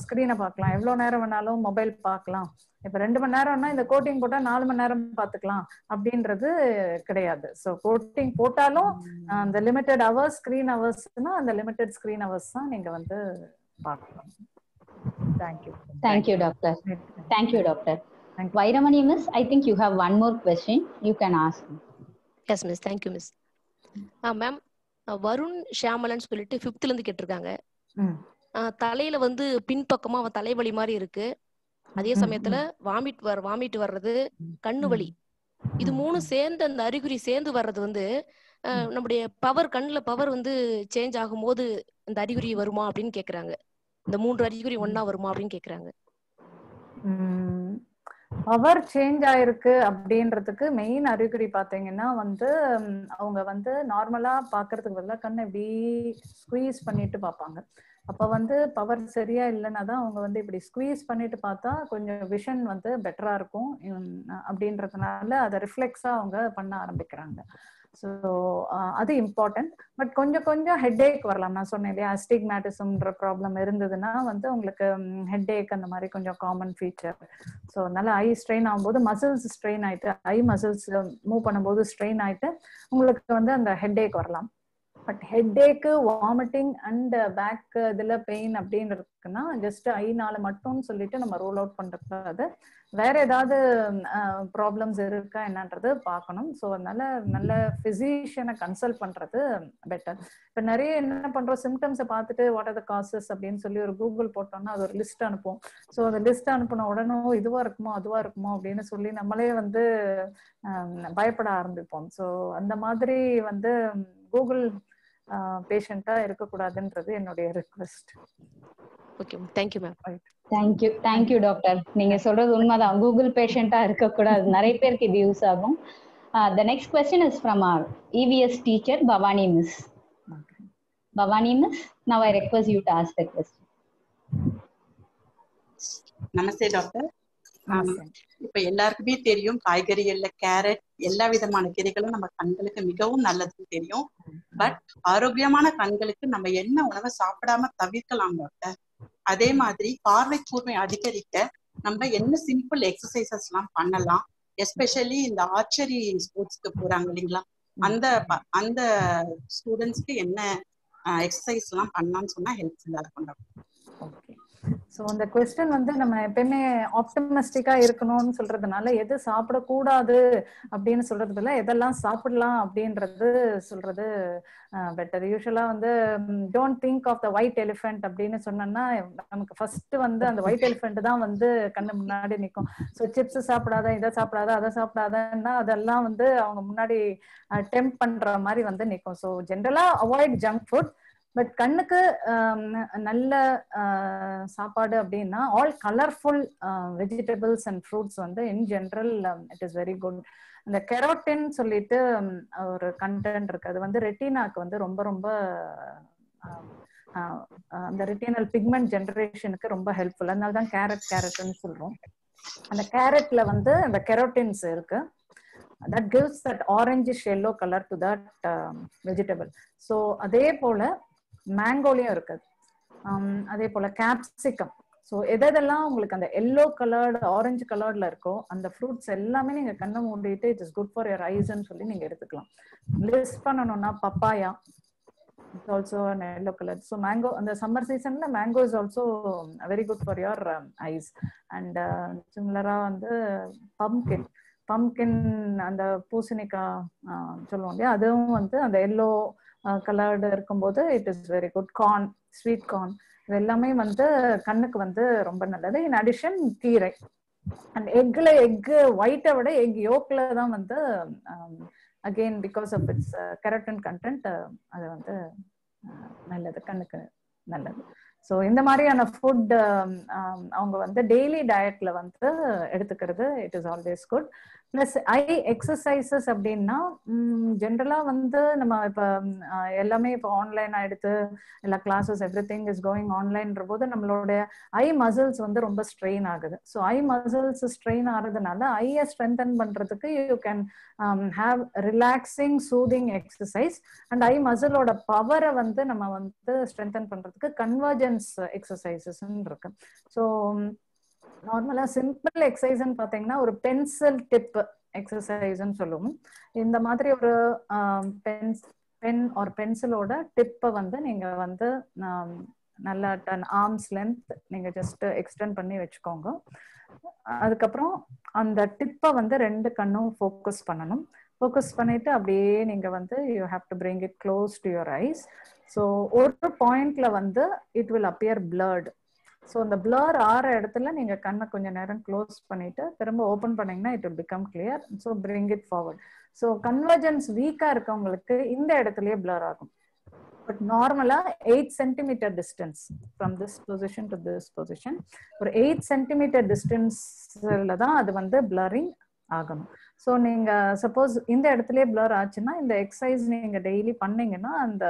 ஸ்கிரீனை பார்க்கலாம், எவ்வளவு நேரம் வேணாலும் மொபைல் பார்க்கலாம். இப்ப 2 மணி நேரம்னா இந்த கோட்டிங் போட்டா 4 மணி நேரம் பார்த்துக்கலாம் அப்படின்றது கிடையாது. ஸோ கோட்டிங் போட்டாலும் அந்த லிமிடெட் ஹவர்ஸ் ஸ்கிரீன் ஹவர்ஸ்னா அந்த லிமிடெட் ஸ்கிரீன் ஹவர்ஸ் தான் நீங்க வந்து பார்க்கலாம். Thank you. Thank you doctor. Thank you doctor. Vairamani miss, I think you have one more question, you can ask. Yes miss, thank you miss. Ma'am, Varun Shyamalan சொல்லிட்டு 5th இருந்து கேட்டிருக்காங்க. தலையில வந்து பின்பக்கமா அவன் தலைவலி மாதிரி இருக்கு, அதே சமயத்துல வாமிட் வர்றது, கண்ணு வலி, இது 3 சேர்ந்து அந்த அறிகுறி சேர்ந்து வர்றது வந்து நம்முடைய பவர், கண்ணுல பவர் வந்து சேஞ்ச் ஆகும் போது இந்த அறிகுறி வருமா அப்படின்னு கேக்குறாங்க. இந்த 3 அறிகுறி ஒன்னா வருமா அப்படின்னு கேக்குறாங்க. பவர் சேஞ்ச் ஆயிருக்கு அப்படின்றதுக்கு மெயின் அறிகுறி பாத்தீங்கன்னா வந்து அவங்க வந்து நார்மலா பாக்குறதுக்கு பதிலா கண்ணை இப்படி ஸ்குவீஸ் பண்ணிட்டு பார்ப்பாங்க. அப்ப வந்து பவர் சரியா இல்லைன்னா தான் அவங்க வந்து இப்படி ஸ்குவீஸ் பண்ணிட்டு பார்த்தா கொஞ்சம் விஷன் வந்து பெட்டரா இருக்கும் அப்படின்றதுனால அதை ரிஃப்ளெக்ஸா அவங்க பண்ண ஆரம்பிக்கிறாங்க. ஸோ அது இம்பார்ட்டன்ட். பட் கொஞ்சம் ஹெட்ஏக் வரலாம். நான் சொன்னேன் இல்லையா, அஸ்டிக்மேட்டிசம்ன்ற ப்ராப்ளம் இருந்ததுன்னா வந்து உங்களுக்கு ஹெட்ஏக் அந்த மாதிரி கொஞ்சம் காமன் ஃபீச்சர். ஸோ அதனால ஐ ஸ்ட்ரெயின் ஆகும்போது மசில்ஸ் ஸ்ட்ரெயின் ஆயிட்டு, ஐ மசில்ஸ் மூவ் பண்ணும்போது ஸ்ட்ரெயின் ஆயிட்டு உங்களுக்கு வந்து அந்த ஹெட்ஏக் வரலாம். பட் ஹெட்ஏக்கு, வாமிட்டிங் அண்ட் பேக் இதுல பெயின் அப்படின்னு இருக்குன்னா ஜஸ்ட் ஐனால மட்டும் சொல்லிட்டு நம்ம ரூல் அவுட் பண்றது, வேற ஏதாவது ப்ராப்ளம்ஸ் இருக்கா என்னன்றது பார்க்கணும். ஸோ அதனால நல்ல பிசிஷியனை கன்சல்ட் பண்றது பெட்டர். இப்போ நிறைய என்ன பண்றோம், சிம்டம்ஸை பார்த்துட்டு வாட் ஆர் த காசஸ் அப்படின்னு சொல்லி ஒரு கூகுள் போட்டோம்னா அது ஒரு லிஸ்ட் அனுப்பும். ஸோ அந்த லிஸ்ட் அனுப்பின உடனே இதுவா இருக்குமோ அதுவா இருக்குமோ அப்படின்னு சொல்லி நம்மளே வந்து பயப்பட ஆரம்பிப்போம். ஸோ அந்த மாதிரி வந்து கூகுள் பேஷண்டா இருக்கக்கூடாதுன்றது என்னுடைய request. Okay, thank you ma'am. Thank you doctor. நீங்க சொல்றது உண்மைதான், கூகுள் பேஷண்டா இருக்கக்கூடாது, நிறைய பேருக்கு இது யூஸ் ஆகும். The next question is from our EVS teacher Bhavani Miss. Bhavani Miss, now I request you to ask the question. Namaste doctor. இப்ப எல்லாருக்குமே தெரியும் காய்கறிகள்ல கேரட், எல்லா விதமான கீரைகளும் நம்ம கண்களுக்கு மிகவும் நல்லதுன்னு தெரியும். பட் ஆரோக்கியமான கண்களுக்கு நம்ம என்ன உணவை சாப்பிடாம தவிர்க்கலாம் டாக்டர்? அதே மாதிரி பார்வை கூர்மை அதிகரிக்க நம்ம என்ன சிம்பிள் எக்ஸசைசஸ் எல்லாம் பண்ணலாம்? எஸ்பெஷலி இந்த ஆர்ச்சரி ஸ்போர்ட்ஸ்க்கு போறாங்க இல்லைங்களா, அந்த ஸ்டூடெண்ட்ஸ்க்கு என்ன எக்ஸசைஸ் எல்லாம் பண்ணலாம்னு சொன்னா ஹெல்ப்ஃபுல்லா இருக்கும் டாக்டர். ஓகே, ஸோ அந்த கொஸ்டின் வந்து நம்ம எப்பயுமே ஆப்டமிஸ்டிக்கா இருக்கணும்னு சொல்றதுனால எது சாப்பிடக்கூடாது அப்படின்னு சொல்றதுல எதெல்லாம் சாப்பிடலாம் அப்படின்றது சொல்றது பெட்டர். யூஸ்வலா வந்து don't think of the white elephant அப்படின்னு சொன்னோம்னா நமக்கு ஃபர்ஸ்ட் வந்து அந்த ஒயிட் எலிஃபென்ட் தான் வந்து கண்ணு முன்னாடி நிற்கும். ஸோ சிப்ஸ் சாப்பிடாத, இதை சாப்பிடாத, அதை சாப்பிடாதன்னா அதெல்லாம் வந்து அவங்க முன்னாடி டெம்ப் பண்ற மாதிரி வந்து நிற்கும். ஸோ ஜென்ரலா அவாய்ட் ஜங்க் ஃபுட். பட் கண்ணுக்கு நல்ல சாப்பாடு அப்படின்னா all colourful vegetables and fruits வந்து in general it is very good. இந்த கெரோட்டின் சொல்லிட்டு ஒரு கண்டென்ட் இருக்கு. அது வந்து ரெட்டினாக்கு வந்து ரொம்ப ரொம்ப அந்த ரெட்டினல் பிக்மெண்ட் ஜெனரேஷனுக்கு ரொம்ப ஹெல்ப்ஃபுல். அதனால தான் கேரட்னு சொல்றோம். அந்த கேரட்ல வந்து அந்த கெரோட்டின்ஸ் இருக்கு. that gives that orangish yellow color to that vegetable. So அதே போல மேங்கோலயும் இருக்கு. அதே போல கேப்சிகம். ஸோ எதெல்லாம் உங்களுக்கு அந்த எல்லோ கலர்டு ஆரஞ்சு கலர்ல இருக்கோ அந்த ஃப்ரூட்ஸ் எல்லாமே நீங்க கண்ணை மூடிட்டு it is good for your ஐஸ்ன்னு சொல்லி நீங்க எடுத்துக்கலாம். லிஸ்ட் பண்ணணும்னா papaya, it's also an yellow color. So mango in the summer season mango is also very good for your eyes. And similarly on the pumpkin அந்த பூசணிக்காய் சொல்லுவோம் இல்லையா, அதுவும் வந்து அந்த எல்லோ கலர்டு இருக்கும்போது it is very good. Corn, sweet corn, இது எல்லாமே வந்து கண்ணுக்கு வந்து ரொம்ப நல்லது. இன் அடிஷன் கீரை அண்ட் எக்ல எக் ஒயிட்டை விட எக் யோக்ல தான் வந்து again because of its keratin content அது வந்து நல்லது, கண்ணுக்கு நல்லது. ஸோ இந்த மாதிரியான ஃபுட் அவங்க வந்து டெய்லி டயட்ல வந்து எடுத்துக்கிறது it is always good. Plus I exercises அப்படின்னா ஜென்ரலா வந்து நம்ம இப்போ எல்லாமே இப்போ ஆன்லைன் ஆயிடுத்து, எல்லா glasses everything is going ஆன்லைன்ற போது நம்மளுடைய ஐ மசில்ஸ் வந்து ரொம்ப ஸ்ட்ரெயின் ஆகுது. ஸோ ஐ மசில்ஸ் ஸ்ட்ரெயின் ஆகுறதுனால ஐயை ஸ்ட்ரென்தன் பண்றதுக்கு you can have relaxing soothing exercise. And eye மசிலோட பவரை வந்து நம்ம வந்து ஸ்ட்ரென்தன் பண்றதுக்கு கன்வர்ஜென்ஸ் எக்ஸசைசஸ் இருக்கு. ஸோ நார்மலா சிம்பிள் எக்ஸசைஸ்ன்னு பாத்தீங்கன்னா ஒரு பென்சில் டிப் எக்ஸசைஸ்ன்னு சொல்லுவோம். இந்த மாதிரி ஒரு பென் ஒரு பென்சிலோட டிப்பை வந்து நீங்க வந்து நல்லா ஆர்ம்ஸ் லென்த் நீங்க ஜஸ்ட் எக்ஸ்டெண்ட் பண்ணி வச்சுக்கோங்க. அதுக்கப்புறம் அந்த டிப்பை வந்து ரெண்டு கண்ணும் ஃபோக்கஸ் பண்ணணும். ஃபோக்கஸ் பண்ணிட்டு அப்படியே நீங்க வந்து you have to bring it close to your eyes. So ஒரு பாயிண்ட்ல வந்து it will appear blurred. So இந்த பிளர் ஆற இடத்துல நீங்க கண்ணை கொஞ்சம் நேரம் க்ளோஸ் பண்ணிட்டு திரும்ப ஓப்பன் பண்ணீங்கன்னா it will become clear. So bring it forward. So convergence வீக்கா இருக்கவங்களுக்கு இந்த இடத்துலயே பிளர் ஆகும். பட் நார்மலா 8 centimetre distance from this position to this position, ஒரு 8 சென்டிமீட்டர் டிஸ்டன்ஸ்ல தான் அது வந்து பிளரிங் ஆகணும். ஸோ நீங்க சப்போஸ் இந்த இடத்துலயே பிளர் ஆச்சுன்னா இந்த எக்ஸசைஸ் நீங்க டெய்லி பண்ணீங்கன்னா அந்த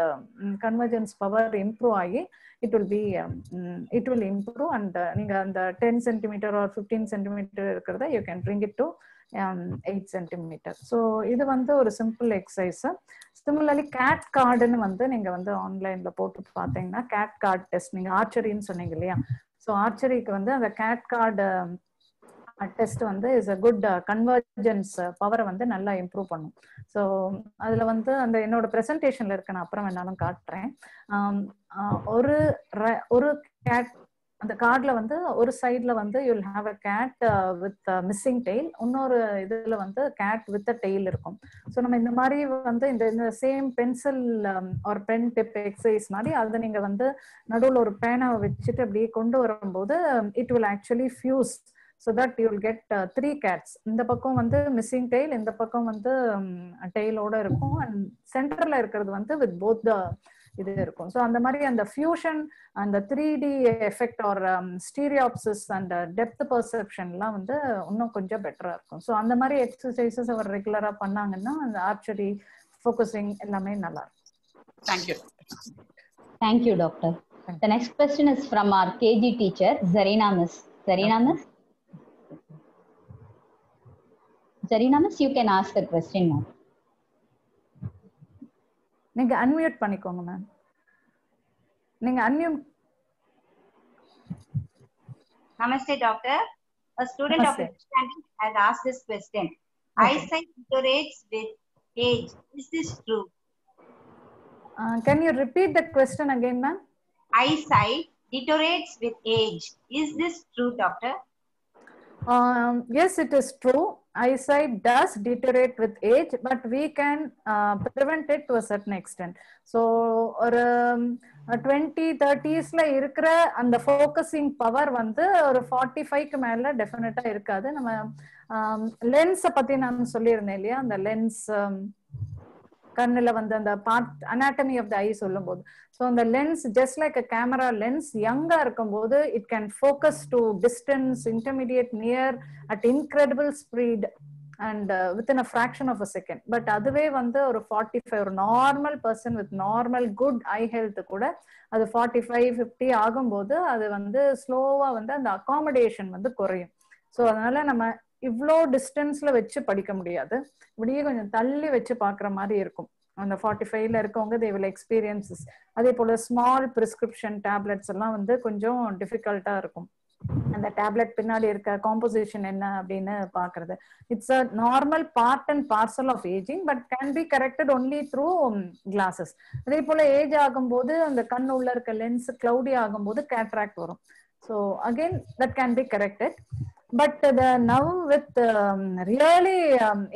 கன்வர்ஜென்ஸ் பவர் இம்ப்ரூவ் ஆகி it will improve. And நீங்க அந்த 10 சென்டிமீட்டர் or 15 சென்டிமீட்டர் இருக்கிறத you can bring it to 8 centimetre. So இது வந்து ஒரு சிம்பிள் எக்ஸசைஸ். சிமிலர்லி கேட் கார்டுன்னு வந்து நீங்க வந்து ஆன்லைன்ல போட்டு பார்த்தீங்கன்னா கேட் கார்டு டெஸ்ட், நீங்க ஆர்ச்சரின்னு சொன்னீங்க இல்லையா, ஸோ ஆர்ச்சரிக்கு வந்து அந்த கேட் கார்டு டெஸ்ட் வந்து இஸ் அ குட் கன்வர்ஜென்ஸ் பவரை வந்து நல்லா இம்ப்ரூவ் பண்ணும். ஸோ அதுல வந்து அந்த என்னோட ப்ரெசன்டேஷன்ல இருக்கு, நான் அப்புறம் வேணாலும் காட்டுறேன். ஒரு கேட் அந்த கார்ட்ல வந்து ஒரு சைட்ல வந்து you'll have a cat with missing tail, இன்னொரு இதுல வந்து கேட் வித் அ டெய்ல் இருக்கும். ஸோ நம்ம இந்த மாதிரி வந்து இந்த சேம் பென்சில் ஒரு பென் டிப் எக்ஸசைஸ் மாதிரி அதை நீங்க வந்து நடுவில் ஒரு பேனாவை வச்சுட்டு அப்படியே கொண்டு வரும்போது it will actually fuse. So that you will get 3 cats. இந்த பக்கம் வந்து மிஸ்ஸிங் டெய்ல், இந்த பக்கம் வந்து டெய்லோட இருக்கும், அண்ட் சென்டர்ல இருக்கிறது வந்து வித் போத் த இது இருக்கும். ஸோ அந்த மாதிரி அந்த ஃபியூஷன், அந்த 3D effect or stereopsis and depth பர்செப்ஷன்லாம் வந்து இன்னும் கொஞ்சம் பெட்டரா இருக்கும். ஸோ அந்த மாதிரி எக்ஸசைசஸ் அவர் ரெகுலரா பண்ணாங்கன்னா அந்த ஆர்ச்சரி ஃபோக்கஸிங் எல்லாமே நல்லா இருக்கும். Thank you. Thank you, doctor. The next question is from our KG teacher, Zarina Miss. Zarina Miss? Zarina Miss, you can ask the question now. நீங்க அன்மியூட் பண்ணிக்கோங்க மேம். நீங்க unmute. Namaste, doctor. A student of understanding has asked this question. Eyesight deteriorates with age. Is this true? Can you repeat the question again, ma'am? Eyesight deteriorates with age. Is this true, doctor? Yes, it is true. Eyesight does deteriorate with age, but we can prevent it to a certain extent. So, ஒரு 20-30s இருக்கிற அந்த focusing power வந்து ஒரு 45க்கு மேல டெஃபினட்டா இருக்காது. நம்ம லென்ஸை பத்தி நான் சொல்லியிருந்தேன் இல்லையா, அந்த லென்ஸ் கண்ணுல வந்து அந்த part anatomy of the eye சொல்லும் போது, ஸோ அந்த lens just like a camera lens யங்கா இருக்கும் போது it can focus to distance, intermediate, near at incredible speed and within a fraction of a second. But அதுவே வந்து ஒரு 45, ஒரு normal person with normal good eye health கூட அது 45-50 ஆகும்போது அது வந்து ஸ்லோவா வந்து அந்த அகாமடேஷன் வந்து குறையும். ஸோ அதனால நம்ம இவ்வளோ டிஸ்டன்ஸ்ல வச்சு படிக்க முடியாது, இப்படியே கொஞ்சம் தள்ளி வச்சு பாக்குற மாதிரி இருக்கும். அந்த 45ல இருக்கவங்க they will experiences. அதே போல ஸ்மால் பிரிஸ்கிரிப்ஷன் டேப்லெட்ஸ் எல்லாம் வந்து கொஞ்சம் டிஃபிகல்ட்டா இருக்கும். அந்த டேப்லெட் பின்னாடி இருக்க காம்போசிஷன் என்ன அப்படின்னு பாக்குறது. It's a normal part and parcel of ageing, but can be corrected only through glasses. அதே போல ஏஜ் ஆகும்போது அந்த கண் உள்ள இருக்க லென்ஸ் கிளவுடி ஆகும்போது கேட்ராக்ட் வரும். So again that can be corrected. But now with really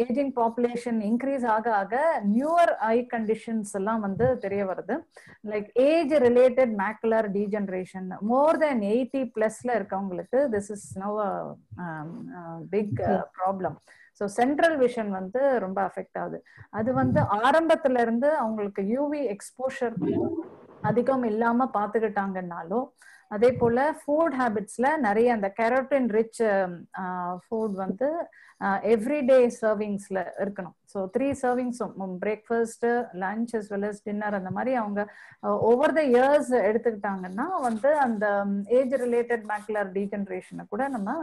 aging population increase ஆக newer eye conditions எல்லாம் வந்து தெரிய வருது. Like age related macular degeneration more than 80+ இருக்கவங்களுக்கு this is now a big problem. So central vision வந்து ரொம்ப affect ஆகுது. அது வந்து ஆரம்பத்துல இருந்து அவங்களுக்கு யூவி எக்ஸ்போஷர் அதிகம் இல்லாம பாத்துக்கிட்டாங்கன்னாலும், அதே போல ஃபுட் ஹேபிட்ஸ்ல நிறைய அந்த கெரோட்டின் ரிச் ஃபுட் வந்து எவ்ரிடே சர்விங்ஸ்ல இருக்கணும். ஸோ 3 சர்விங்ஸும் breakfast, lunch as well as dinner அந்த மாதிரி அவங்க ஓவர் த இயர்ஸ் எடுத்துக்கிட்டாங்கன்னா வந்து அந்த ஏஜ் ரிலேட்டட் மேக்குலர் டீஜெனரேஷனை கூட நம்ம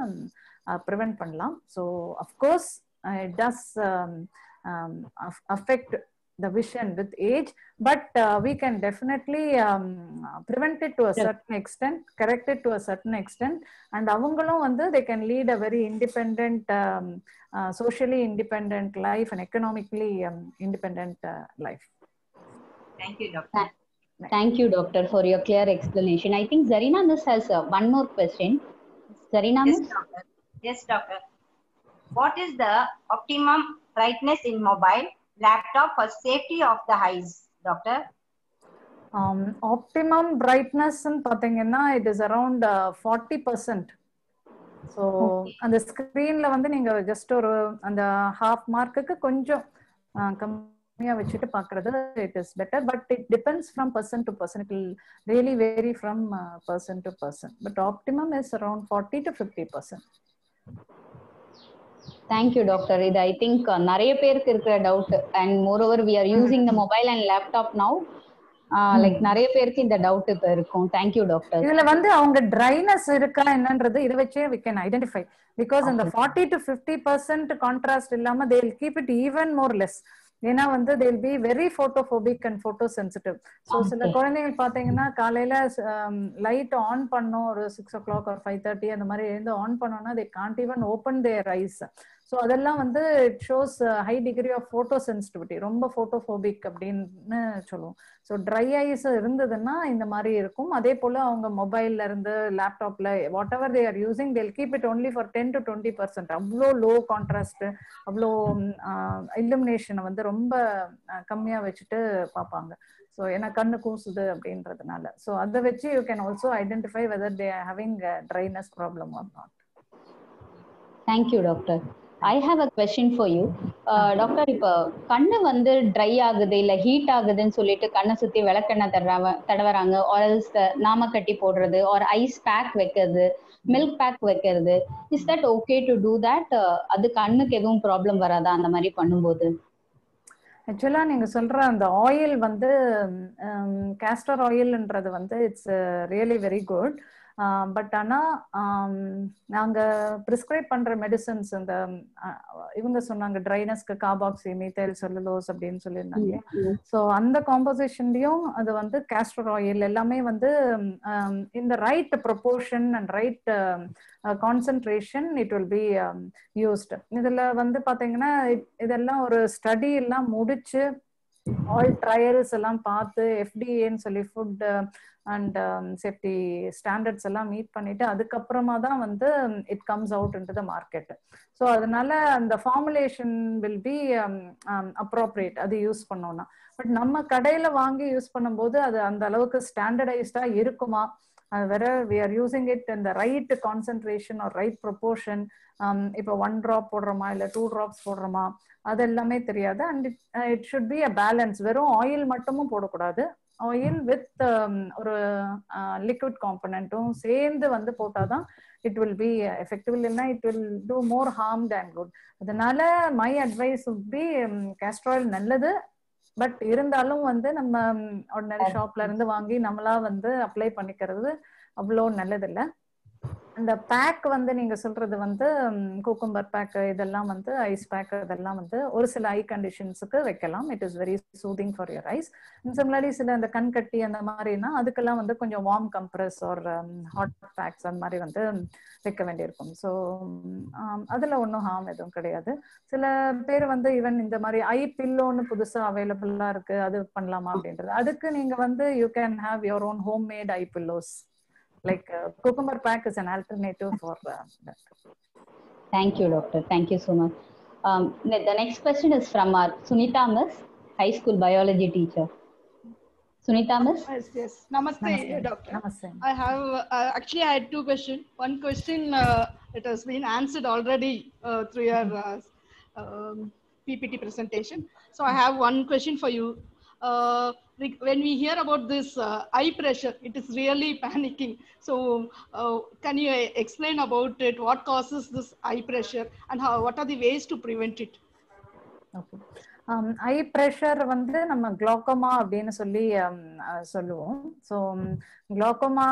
ப்ரிவென்ட் பண்ணலாம். So of course it does affect the vision with age, but we can definitely prevent it to a certain extent, correct it to a certain extent, and avangalum vandu they can lead a very independent socially independent life and economically independent life. Thank you, doctor. Thank you, doctor, for your clear explanation. I think Zarina Miss has one more question. Zarina Miss? Yes, doctor. What is the optimum brightness in mobile, laptop for safety of the eyes, doctor? Optimum brightness பாத்தீங்கன்னா it is around 40%. So அந்த ஸ்கிரீன்ல வந்து நீங்க just ஒரு அந்த half மார்க்குக்கு கொஞ்சம் கம்மியா வச்சுட்டு பாக்குறது it is better, but it depends from person to person. It will really vary from person to person, but optimum is around 40-50%. Thank you, doctor. இது I think நிறைய பேருக்கு இருக்கிற doubt, and moreover we are using the mobile and laptop now. Like நிறைய பேருக்கு இந்த doubt இப்ப இருக்கும். Thank you, doctor. இதுல வந்து அவங்க ட்ரைனஸ் இருக்கா என்னன்றது இத வச்சே we can identify, because அந்த 40-50% கான்ட்ராஸ்ட் இல்லாம they will keep it even more less. ஏன்னா வந்து they will be very photophobic and photosensitive. So சில குழந்தைகள் பாத்தீங்கன்னா காலையில லைட் ஆன் பண்ணோம் ஒரு 6 o'clock or 5:30 அந்த மாதிரி எழுந்து ஆன் பண்ணோம்னா they can't even open their eyes. So அதெல்லாம் வந்து it shows high degree of photo sensitivity, ரொம்ப ஃபோட்டோஃபோபிக் அப்படின்னு சொல்லுவோம். ஸோ ட்ரை ஐஸ் இருந்ததுன்னா இந்த மாதிரி இருக்கும். அதே போல அவங்க மொபைல்ல இருந்து லேப்டாப்ல what ever they are using they'll keep it only for 10-20%. அவ்வளோ லோ கான்ட்ராஸ்ட், அவ்வளோ இல்லுமினேஷனை வந்து ரொம்ப கம்மியா வச்சுட்டு பார்ப்பாங்க. ஸோ ஏன்னா கண்ணு கூசுது அப்படின்றதுனால. ஸோ அதை வச்சு you can also identify whether they are having dryness problem R not. Thank you doctor. I have a question for you. Doctor, இப்போ கண்ணு வந்து ட்ரை ஆகுது இல்ல ஹீட் ஆகுதுன்னு சொல்லிட்டு கண்ணை சுத்தி விளக்கெண்ணெய் தடவறாங்க, ஆல்ஸ் நாமக்கட்டி போடுறது, ஆர் ஐஸ் பேக் வைக்கிறது, மில்க் பேக் வைக்கிறது, is that okay to do that? அது கண்ணுக்கு எதுவும் ப்ராப்ளம் வராதா அந்த மாதிரி பண்ணும்போது? ஆக்சுவலா நீங்க சொல்ற அந்த ஆயில் வந்து கேஸ்டர் ஆயில்ன்றது வந்து it's really very good. But ஆனா நாங்க பிரிஸ்கிரைப் பண்ற மெடிசன்ஸ் இந்த இவங்க சொன்னாங்க ட்ரைனஸ்க்கு கார்பாக்சி மீத்தைல் செல்லுலோஸ் அப்படின்னு சொல்லியிருந்தாங்க. ஸோ அந்த காம்போசிஷன்லயும் அது வந்து கேஸ்டர் ஆயில் எல்லாமே வந்து இந்த right proportion and right concentration it will B used. இதுல வந்து பாத்தீங்கன்னா இதெல்லாம் ஒரு ஸ்டடி எல்லாம் முடிச்சு ஆல் ட்ரையல்ஸ் எல்லாம் பார்த்து எஃப்டிஏன்னு சொல்லி ஃபுட் அண்ட் சேஃப்டி ஸ்டாண்டர்ட்ஸ் எல்லாம் மீட் பண்ணிட்டு அதுக்கப்புறமா தான் வந்து it comes out into the market. So அதனால அந்த ஃபார்முலேஷன் வில் பி அப்ரோப்ரியேட் அது யூஸ் பண்ணோம்னா. பட் நம்ம கடையில வாங்கி யூஸ் பண்ணும்போது அது அந்த அளவுக்கு ஸ்டாண்டர்டைஸ்டா இருக்குமா, whether we are using it in the right concentration or right proportion, இப்போ 1 drop போடுறோமா இல்ல 2 drops போடுறோமா அது எல்லாமே தெரியாது. And it should be a balance. வெறும் ஆயில் மட்டுமும் போடக்கூடாது, ஆயில் வித் ஒரு லிக்விட் காம்பனண்ட்டும் சேர்ந்து வந்து போட்டாதான் இட் வில் பி எஃபெக்டிவ். இல்லைன்னா it will do more harm than good. அதனால my advice would be castor oil நல்லது, பட் இருந்தாலும் வந்து நம்ம ஆர்டினரி ஷாப்ல இருந்து வாங்கி நம்மளா வந்து அப்ளை பண்ணிக்கிறது அவ்வளோ நல்லது இல்லை. அந்த பேக் வந்து நீங்க சொல்றது வந்து குக்கும்பர் பேக் இதெல்லாம் வந்து ஐஸ் பேக் இதெல்லாம் வந்து ஒரு சில ஐ கண்டிஷன்ஸுக்கு வைக்கலாம். It is very soothing for your eyes. Similarly சில இந்த கண் கட்டி அந்த மாதிரினா அதுக்கெல்லாம் வந்து கொஞ்சம் வார்ம் கம்ப்ரஸ் ஒரு ஹாட் பேக்ஸ் அந்த மாதிரி வந்து வைக்க வேண்டியிருக்கும். ஸோ அதுல ஒன்றும் ஹார்ம் எதுவும் கிடையாது. சில பேர் வந்து ஈவன் இந்த மாதிரி ஐ பில்லோன்னு புதுசா அவைலபிளா இருக்கு, அது பண்ணலாமா அப்படின்றது. அதுக்கு நீங்க வந்து you can have your own home made I pillows. Like cucumber pack is an alternative for that. Thank you, doctor. Thank you so much. The next question is from our Sunita Miss, high school biology teacher. Sunita Miss? Yes. Namaste, doctor. Namaste. I have actually I had 2 questions. One question it has been answered already through your PPT presentation. So I have one question for you. When we hear about this eye pressure, it is really panicking. So can you explain about it? What causes this eye pressure and what are the ways to prevent it? Okay. I pressure வந்து நம்ம glaucoma அப்படின்னு சொல்லி சொல்லுவோம். So glaucoma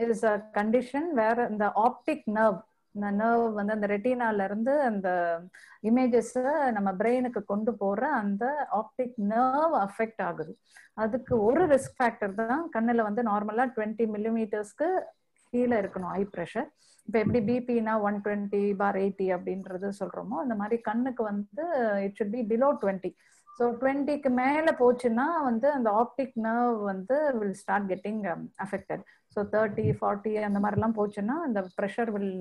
is a condition வேற இந்த optic nerve, இந்த nerve வந்து அந்த ரெட்டினால இருந்து அந்த இமேஜஸ் நம்ம பிரெயினுக்கு கொண்டு போற அந்த ஆப்டிக் நர்வ் அஃபெக்ட் ஆகுது. அதுக்கு ஒரு ரிஸ்க் ஃபேக்டர் தான் கண்ணுல வந்து நார்மலா 20 மில்லிமீட்டர்ஸ்க்கு கீழே இருக்கணும் ஐ ப்ரெஷர். இப்போ எப்படி பிபினா 120/80 அப்படின்றது சொல்றோமோ அந்த மாதிரி கண்ணுக்கு வந்து இட் ஷுட் பி பிலோ 20. ஸோ 20க்கு மேல போச்சுன்னா வந்து அந்த ஆப்டிக் நர்வ் வந்து will start getting affected. So 30, 40 அந்த மாதிரிலாம் போச்சுன்னா அந்த pressure will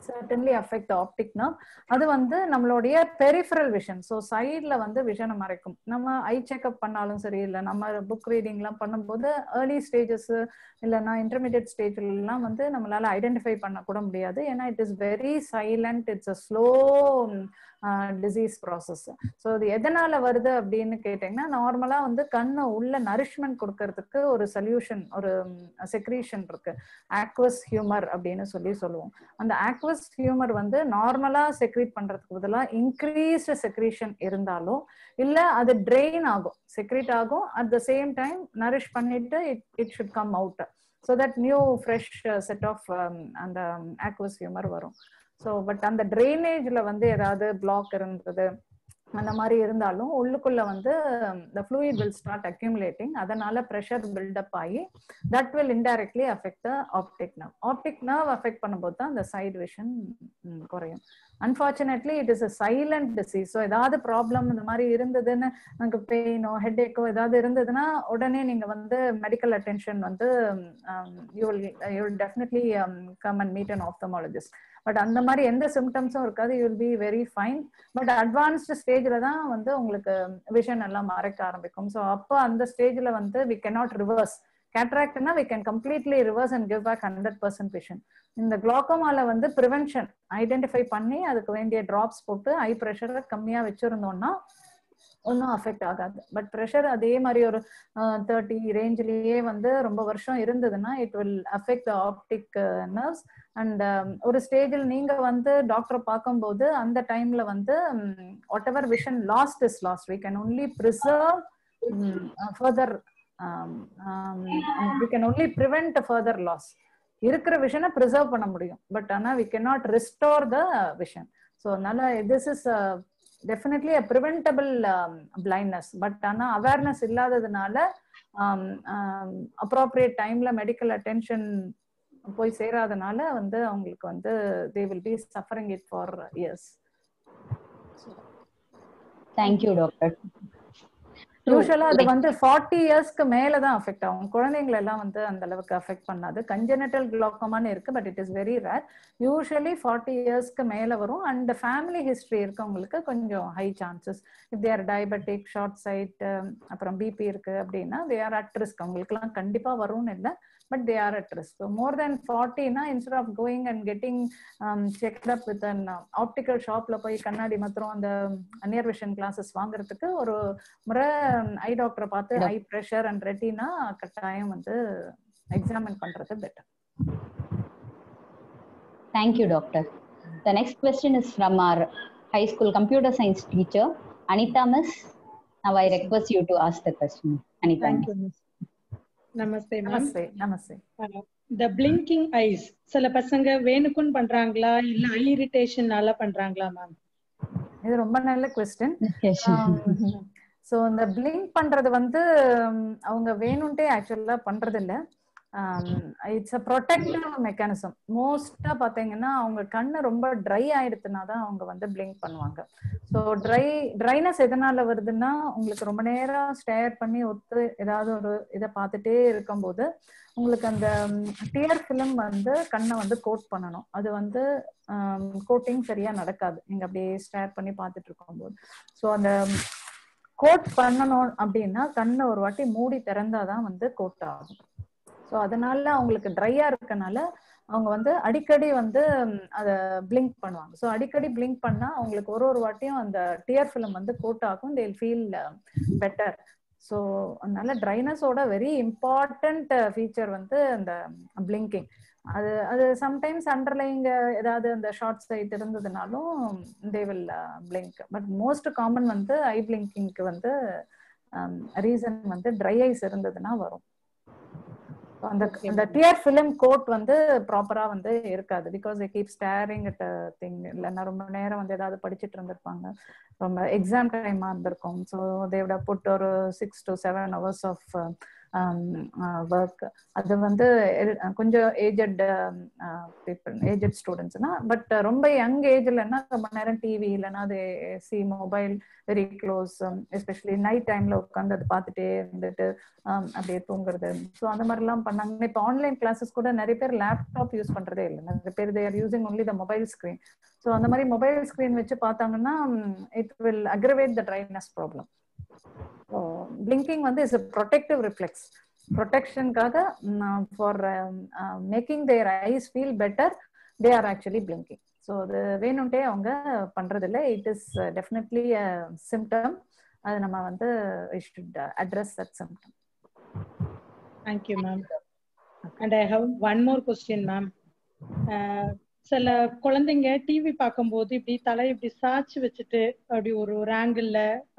certainly affect the optic nerve. அது வந்து நம்மளுடைய பெரிஃபரல் விஷன், ஸோ சைட்ல வந்து விஷனை மறைக்கும். நம்ம ஐ செக்அப் பண்ணாலும் சரி, இல்லை நம்ம புக் ரீடிங்லாம் பண்ணும்போது ஏர்லி ஸ்டேஜஸ் இல்லைன்னா இன்டர்மீடியட் ஸ்டேஜ்லாம் வந்து நம்மளால ஐடென்டிஃபை பண்ண கூட முடியாது. ஏன்னா it is very silent, it's a slow disease process. So இது எதனால வருது அப்படின்னு கேட்டீங்கன்னா, நார்மலா வந்து கண்ணை உள்ள நரிஷ்மெண்ட் கொடுக்கறதுக்கு ஒரு சொல்யூஷன், ஒரு செக்ரீஷன் இருக்கு, ஆக்வஸ் ஹியூமர் அப்படின்னு சொல்லுவோம். அந்த ஆக்வஸ் ஹியூமர் வந்து நார்மலா செக்ரீட் பண்றதுக்கு பதிலாக இன்க்ரீஸ்டு செக்ரீஷன் இருந்தாலும் இல்ல அது ட்ரெயின் ஆகும், செக்ரீட் ஆகும், at the same time nourish பண்ணிட்டு it should come out. So that new fresh set of அந்த ஆக்வஸ் ஹியூமர் வரும். ஸோ பட் அந்த ட்ரைனேஜ்ல வந்து ஏதாவது பிளாக் இருந்தது அந்த மாதிரி இருந்தாலும் உள்ளுக்குள்ள வந்து the fluid will start accumulating. அதனால pressure build up ஆகி that will indirectly affect the optic nerve. Optic nerve affect பண்ணும்போது தான் அந்த side vision குறையும். Unfortunately it is a silent disease. So ஏதாவது ப்ராப்ளம் இந்த மாதிரி இருந்ததுன்னு, நமக்கு பெயினோ ஹெட்ஏக்கோ ஏதாவது இருந்ததுன்னா உடனே நீங்க வந்து மெடிக்கல் அட்டென்ஷன் வந்து you will definitely come and meet an ophthalmologist. But அந்த மாதிரி எந்த சிம்டம்ஸும் இருக்காது, you will be very fine. But advanced ஸ்டேஜ்ல தான் வந்து உங்களுக்கு விஷன் எல்லாம் மறைக்க ஆரம்பிக்கும். ஸோ அப்போ அந்த ஸ்டேஜ்ல வந்து வி கேனாட் ரிவர்ஸ். கேட்ராக்ட்னா we can completely reverse and give back 100% vision. இந்த குளோக்கோமால வந்து ப்ரிவென்ஷன் ஐடென்டிஃபை பண்ணி அதுக்கு வேண்டிய டிராப்ஸ் போட்டு ஐ ப்ரெஷரை கம்மியா வச்சிருந்தோம்னா ஒன்றும் அஃபெக்ட் ஆகாது. பட் ப்ரெஷர் அதே மாதிரி ஒரு 30 ரேஞ்சிலேயே வந்து ரொம்ப வருஷம் இருந்ததுன்னா it will affect the optic nerves. And ஒரு ஸ்டேஜில் நீங்க வந்து டாக்டரை பார்க்கும்போது அந்த டைம்ல வந்து whatever vision lost is lost. We can only preserve further, we can only prevent further loss. இருக்கிற விஷனை ப்ரிசர்வ் பண்ண முடியும், பட் ஆனால் we can not restore the vision. So அதனால this is definitely a preventable blindness. But ஆனா awareness இல்லாததுனால appropriate டைம்ல medical attention போய் சேராதனால வந்து அவங்களுக்கு வந்து they will be suffering it for years. Thank you, doctor. யூஸ்வலா அது வந்து 40 இயர்ஸ்க்கு மேல தான் அஃபெக்ட் ஆகும். குழந்தைங்களை எல்லாம் வந்து அந்த அளவுக்கு அஃபெக்ட் பண்ணாது. கன்ஜெனிட்டல் கிளாக்கோமான்னு இருக்கு, but it is very rare. Usually 40 இயர்ஸ்க்கு மேல வரும். அண்ட் ஃபேமிலி ஹிஸ்டரி இருக்கவங்களுக்கு கொஞ்சம் high chances. If they are diabetic, short sight, அப்புறம் பிபி இருக்கு அப்படின்னா தே ஆர் அட் ரிஸ்க். அவங்களுக்கு எல்லாம் கண்டிப்பா வரும்னு இல்லை, but they are at risk. So more than 40 na, instead of going and getting checked up with an optical shop la poi kannadi matrom and near vision glasses vaangradhukku oru mura eye doctor paathu eye pressure and retina kattayam vandu examine pandrathu better. Thank you, doctor. The next question is from our high school computer science teacher Anita miss. Now I request you to ask the question. Anita. Thank you miss. Namaste ma'am. Namaste. Namaste. The blinking eyes சில பசங்க வேணுக்குன்னு பண்றாங்களா இல்ல ஐ இரிட்டேஷனால பண்றாங்களா ma'am? இது ரொம்ப நல்ல question. So இந்த blink பண்றது வந்து அவங்க வேணும்ட்டே ஆக்சுவலா பண்றது இல்ல. It's a protective mechanism. மோஸ்டா பாத்தீங்கன்னா அவங்க கண்ணு ரொம்ப ட்ரை ஆயிடுச்சுனா தான் அவங்க வந்து பிளிங்க் பண்ணுவாங்க. ஸோ ட்ரைனஸ் எதனால வருதுன்னா உங்களுக்கு ரொம்ப நேரம் ஸ்டேர் பண்ணி ஒத்து ஏதாவது ஒரு இதை பார்த்துட்டே இருக்கும்போது உங்களுக்கு அந்த டியர் ஃபிலிம் வந்து கண்ணை வந்து கோட் பண்ணணும். அது வந்து கோட்டிங் சரியா நடக்காது நீங்க அப்படியே ஸ்டேர் பண்ணி பார்த்துட்டு இருக்கும்போது. ஸோ அந்த கோட் பண்ணணும் அப்படின்னா கண்ணை ஒரு வாட்டி மூடி திறந்தாதான் வந்து கோட் ஆகும். ஸோ அதனால அவங்களுக்கு ட்ரையா இருக்கனால அவங்க வந்து அடிக்கடி வந்து அதை பிளிங்க் பண்ணுவாங்க. ஸோ அடிக்கடி பிளிங்க் பண்ணா அவங்களுக்கு ஒரு வாட்டியும் அந்த டியர் ஃபிலிம் வந்து கோட் ஆகும். They will feel better. So அதனால ட்ரைனஸோட வெரி இம்பார்ட்டன்ட் ஃபீச்சர் வந்து அந்த பிளிங்கிங். அது சம்டைம்ஸ் அண்டர்லைங்க ஏதாவது அந்த ஷார்ட் சைட் இருந்ததுனாலும் they will blink. But most common வந்து ஐ பிளிங்கிங்க்கு வந்து ரீசன் வந்து ட்ரை ஐஸ் இருந்ததுன்னா வரும். அந்த டியர் ஃபிலிம் கோட் வந்து ப்ராப்பரா வந்து இருக்காது. Because they keep steering at thing. இல்லைன்னா ரொம்ப நேரம் வந்து ஏதாவது படிச்சுட்டு இருந்திருப்பாங்க, ரொம்ப எக்ஸாம் டைமா இருந்திருக்கும். So they would have put ஒரு 6 to 7 hours ஆஃப் ஒர்க். அது வந்து கொஞ்சம் ஏஜட் பீப்புள், ஏஜட் ஸ்டூடெண்ட்ஸ்னா. பட் ரொம்ப யங் ஏஜ்லன்னா ரொம்ப நேரம் டிவி இல்லைன்னா அது C mobile very close, especially night டைம்ல உட்காந்து அதை பார்த்துட்டே இருந்துட்டு அப்படியே தூங்குறது. ஸோ அந்த மாதிரிலாம் பண்ணாங்க. இப்போ ஆன்லைன் கிளாஸஸ் கூட நிறைய பேர் லேப்டாப் யூஸ் பண்றதே இல்லை. நிறைய பேர் they are using only the mobile screen. So அந்த மாதிரி மொபைல் ஸ்கிரீன் வச்சு பார்த்தாங்கன்னா it will aggravate the dryness problem. So blinking வந்து இஸ் a protective reflex. ப்ரொடெக்ஷனுக்காக for making their eyes feel better they are actually blinking. So அது வேணும்ட்டே அவங்க பண்றதில்லை. It is definitely a symptom. அது நம்ம வந்து we should address that symptom. Thank you ma'am. And I have one more question ma'am. சில குழந்தைங்க TV பார்க்கும்போது இப்படி தலை இப்படி சாய்ச்சி வச்சுட்டு அப்படி ஒரு ஆங்கிள்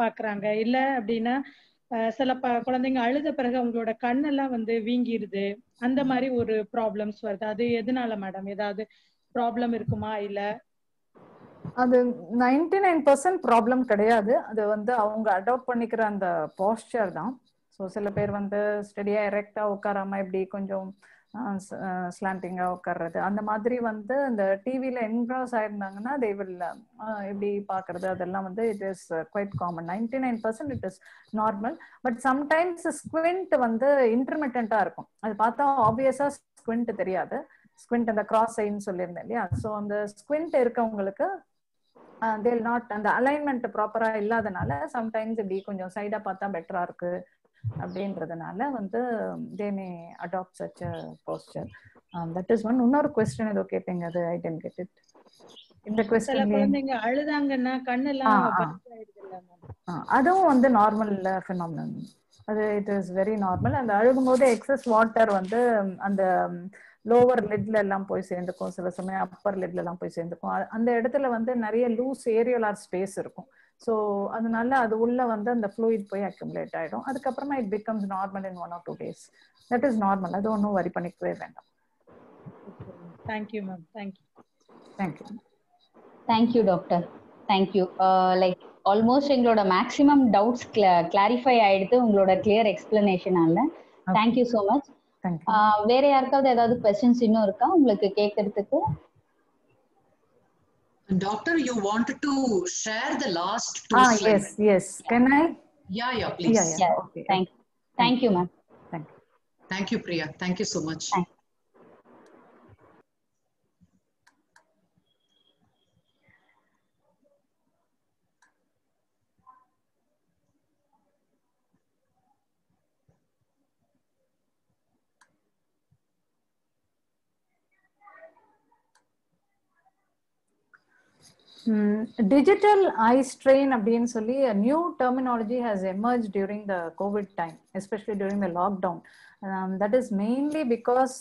பாக்குறாங்க. இல்ல அப்படின்னா சில குழந்தைங்க அழுத பிறகு அவங்களோட கண்ணெல்லாம் வந்து வீங்கிருது. அந்த மாதிரி ஒரு ப்ராப்ளம்ஸ் வருது. அது எதனால மேடம்? ஏதாவது ப்ராப்ளம் இருக்குமா? இல்ல அது 99% ப்ராப்ளம் கிடையாது. அது வந்து அவங்க அடாப்ட் பண்ணிக்கிற அந்த போஸ்டர் தான். ஸோ சில பேர் வந்து ஸ்டெடியா எரெக்டா உட்காராம இப்படி கொஞ்சம் ஸ்லாண்டிங்கா உட்கார்றது, அந்த மாதிரி வந்து இந்த டிவில என்க்ராஸ் ஆயிருந்தாங்கன்னா தே வில் எப்படி பாக்குறது அதெல்லாம் வந்து it is quite common. 99% it is normal. But sometimes squint வந்து இன்டர்மிட்டண்டா இருக்கும். அது பார்த்தா ஆப்வியஸா ஸ்குவிண்ட் தெரியாது. ஸ்குவிண்ட் அந்த கிராஸ் ஐன்னு சொல்லியிருந்தேன் இல்லையா. ஸோ அந்த ஸ்குவிண்ட் இருக்கவங்களுக்கு they will not, அந்த அலைன்மெண்ட் ப்ராப்பரா இல்லாதனால சம்டைம்ஸ் இப்படி கொஞ்சம் சைடா பார்த்தா பெட்டரா இருக்கு அப்படின்றதுனால வந்து they may adopt such a posture. That is one. இன்னொரு क्वेश्चन ஏதோ கேட்டீங்க, அது I didn't get it. இந்த क्वेश्चन குழந்தைங்க அழுதாங்கன்னா கண்ணெல்லாம் அதுவும் வந்து நார்மல் phenomenon. அது இட் இஸ் வெரி நார்மல். அந்த அழுகும்போது எக்ஸஸ் வாட்டர் வந்து அந்த லோவர் லிட்ல எல்லாம் போய் சேர்ந்துக்கும், சில சமயம் அப்பர் லிட்ல எல்லாம் போய் சேர்ந்துக்கும். அந்த இடத்துல வந்து நிறைய லூஸ் ஏரியோலார் ஸ்பேஸ் இருக்கும். ஸோ அதனால அது உள்ள வந்து அந்த ஃப்ளூயிட் போய் அக்யூமுலேட் ஆயிடும். அதுக்கப்புறமா it becomes normal in 1 or 2 days. That is normal. அது ஒன்றும் வரி பண்ணிக்கவே வேண்டாம். Thank you ma'am. Thank you. Thank you. Thank you doctor. Thank you. Like almost எங்களோட மேக்ஸிமம் டவுட்ஸ் கிளாரிஃபை ஆயிடுது உங்களோட கிளியர் எக்ஸ்பிளனேஷனால. Thank you so much. வேற யாருக்காவது ஏதாவது क्वेश्चंस இன்னும் இருக்கா உங்களுக்கு கேட்கிறதுக்கு? Doctor, you wanted to share the last 2 slides. Yes. Can I? Yeah, please. Yeah. Okay. Thank you, ma'am. Thank you, Priya. Thank you so much. Digital eye strain அப்படின்னு சொல்லி a new terminology has emerged during the COVID time, especially during the lockdown. That is mainly because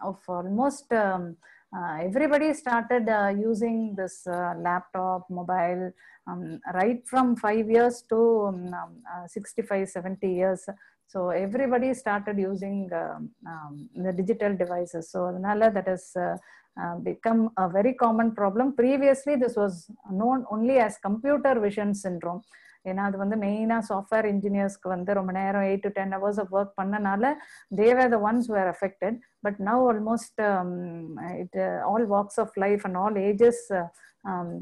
of almost everybody started using this laptop, mobile, right from 5 years to 65-70 years. So everybody started using the digital devices. So that has become a very common problem. Previously, this was known only as computer vision syndrome. ஏன்னா அது வந்து மெயினா software இன்ஜினியர்ஸ்க்கு வந்து ரொம்ப நேரம் 8 to 10 hours of work பண்ணனால they were the ones who were affected. But now almost all walks of life and all ages